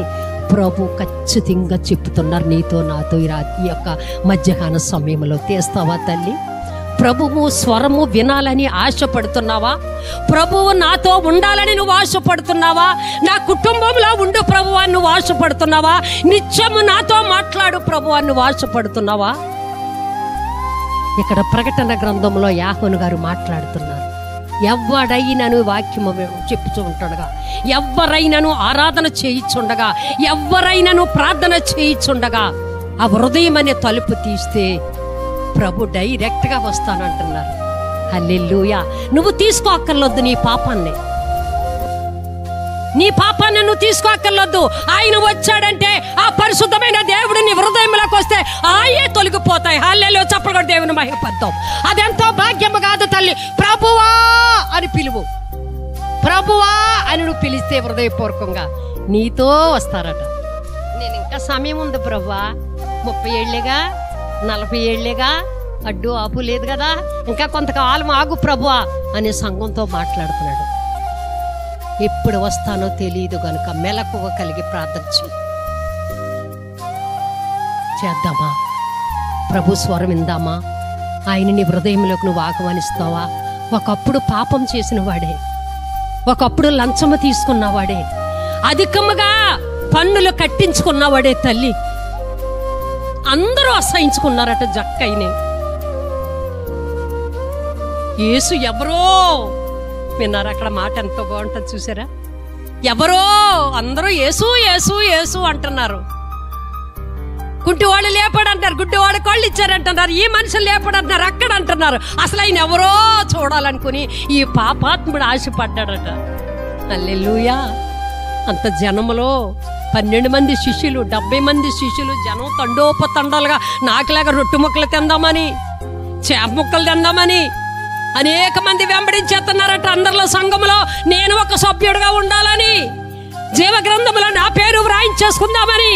ప్రభు ఖచ్చితంగా చెప్తున్నారు. నీతో నాతో ఈ యొక్క మధ్యాహ్న సమయంలో తీస్తావా తల్లి? ప్రభువు స్వరము వినాలని ఆశపడుతున్నావా? ప్రభువు నాతో ఉండాలని నువ్వు ఆశపడుతున్నావా? నా కుటుంబంలో ఉండు ప్రభువా నువ్వు ఆశపడుతున్నావా? నిత్యము నాతో మాట్లాడు ప్రభువా నువ్వు ఆశపడుతున్నావా? ఇక్కడ ప్రకటన గ్రంథంలో యాకోను గారు మాట్లాడుతున్నారు. ఎవడైనను వాక్యము చెప్పుచూ ఉంటాడుగా, ఎవరైనాను ఆరాధన చేయిచుండగా, ఎవరైనాను ప్రార్థన చేయిచుండగా ఆ హృదయం అనే తలుపు తీస్తే ప్రభు డైరెక్ట్గా వస్తానంటున్నారు. హల్లెలూయా. నువ్వు తీసుకోక్కర్లొద్దు నీ పాపాన్ని, నీ పాపాన్ని నువ్వు తీసుకోక్కర్లొద్దు. ఆయన వచ్చాడంటే ఆ పరిశుద్ధమైన దేవుడు నీ హృదయంలోకి వస్తే ఆయే తొలగిపోతాయి. హల్లెలూయా. చప్పగా దేవుని మహిమపద్దాం. అదెంతో భాగ్యము కాదు తల్లి. ప్రభువా అని పిలువు. ప్రభువా అని నువ్వు పిలిస్తే హృదయపూర్వకంగా నీతో వస్తారట. నేను ఇంకా సమయం ఉంది ప్రభువా, 30 ఏళ్ళేగా, 40 ఏళ్ళేగా, అడ్డు ఆపు లేదు కదా, ఇంకా కొంతకాలం ఆగు ప్రభువా అనే సంఘంతో మాట్లాడుతున్నాడు. ఎప్పుడు వస్తానో తెలియదు గనుక మెలకువ కలిగి ప్రార్థన చేద్దామా? ప్రభు స్వరం విందామా? ఆయన నీ హృదయంలోకి నువ్వు ఆహ్వానిస్తావా? ఒకప్పుడు పాపం చేసిన వాడే, ఒకప్పుడు లంచము తీసుకున్నవాడే, అధికముగా పన్నులు కట్టించుకున్నవాడే తల్లి. అందరూ అసహించుకున్నారట జక్కైనే. యేసు ఎవరో విన్నారు అక్కడ మాట ఎంతో బాగుంటుంది చూసారా? ఎవరో అందరూ యేసు యేసు యేసు అంటున్నారు. కుంటివాళ్ళు లేపాడంటారు, గుడ్డివాడు కళ్ళు ఇచ్చారంటున్నారు, ఈ మనుషులు లేపాడంటున్నారు, అక్కడ అంటున్నారు. అసలు ఆయన ఎవరో చూడాలనుకుని ఈ పాపాత్ముడు ఆశపడ్డాడట. హల్లెలూయా. అంత జనములో 12 మంది శిష్యులు, 70 మంది శిష్యులు, జనం తండోపతండాలుగా నాకులాగా రొట్టె ముక్కలు తిందామని, చేప ముక్కలు తిందామని అనేక మంది వెంబడించేస్తున్నారట. అందరిలో సంఘములో నేను ఒక సభ్యుడిగా ఉండాలని, జీవ గ్రంథములో నా పేరు వ్రాయించేసుకుందామని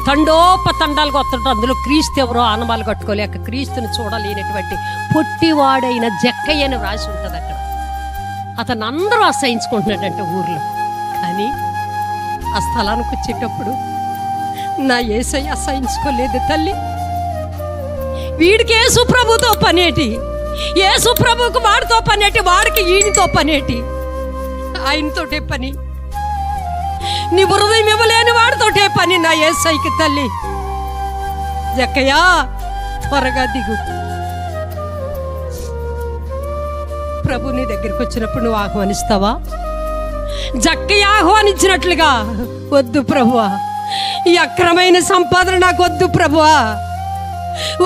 తండోపతండాలుగా వస్తుంటారు. అందులో క్రీస్తు ఎవరో ఆనవాలు కట్టుకోలేక క్రీస్తుని చూడలేనటువంటి పొట్టివాడైన జక్కయ్య అని వ్రాసి ఉంటుంది అక్కడ. అతను అందరూ అసహించుకుంటున్నాడంటే ఊర్లో. కానీ ఆ స్థలానికి వచ్చేటప్పుడు నా యేసయ్య అసహించుకోలేదు తల్లి. వీడికి యేసు ప్రభుతో పనేటి, యేసు ప్రభుకు వాడితో పనేటి, వాడికి ఈయనతో పనేటి, ఆయనతోటే పని. నీ హృదయం ఇవ్వలేని వాడితోటే పని నా యేసయ్యకి తల్లి. జక్కయ్యా త్వరగా దిగు. ప్రభు నీ దగ్గరికి వచ్చినప్పుడు నువ్వు ఆహ్వానిస్తావా? జక్కయ్య ఆహ్వానించినట్లుగా, వద్దు ప్రభువా, ఈ అక్రమైన సంపాదన నాకు వద్దు ప్రభువా,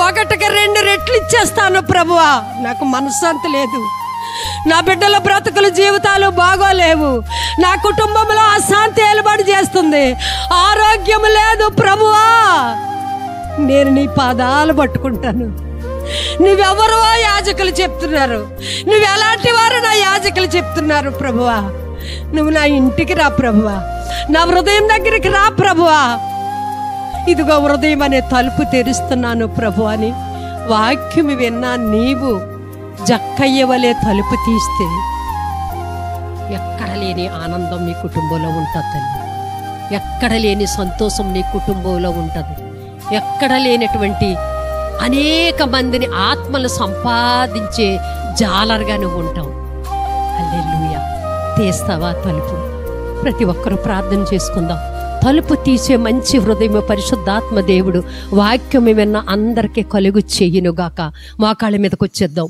1కి 2 రెట్లు ఇచ్చేస్తాను ప్రభువా, నాకు మనశ్శాంతి లేదు, నా బిడ్డల బ్రతుకుల జీవితాలు బాగోలేవు, నా కుటుంబంలో అశాంతి ఏలుబడి చేస్తుంది, ఆరోగ్యం లేదు ప్రభువా, నేను నీ పాదాలు పట్టుకుంటాను. నువ్వెవరో యాజకులు చెప్తున్నారు, నువ్వు ఎలాంటి వారు నా యాజకులు చెప్తున్నారు ప్రభువా, నువ్వు నా ఇంటికి రా ప్రభువా, నా హృదయం దగ్గరికి రా ప్రభువా, ఇదిగో హృదయం అనే తలుపు తెరుస్తున్నాను ప్రభు అని వాక్యం విన్నా నీవు జక్కయ్య వలె తలుపు తీస్తే ఎక్కడ లేని ఆనందం నీ కుటుంబంలో ఉంటుంది, ఎక్కడ లేని సంతోషం నీ కుటుంబంలో ఉంటుంది, ఎక్కడ లేనటువంటి అనేక మందిని ఆత్మలు సంపాదించే జాలరుగా నువ్వు ఉంటావు. హల్లెలూయా. తీస్తావా తలుపు? ప్రతి ఒక్కరూ ప్రార్థన చేసుకుందాం. తలుపు తీసే మంచి హృదయం పరిశుద్ధాత్మ దేవుడు వాక్యం విన్న అందరికీ కలుగు చెయ్యునుగాక. మోకాళ్ళ మీదకి వచ్చేద్దాం.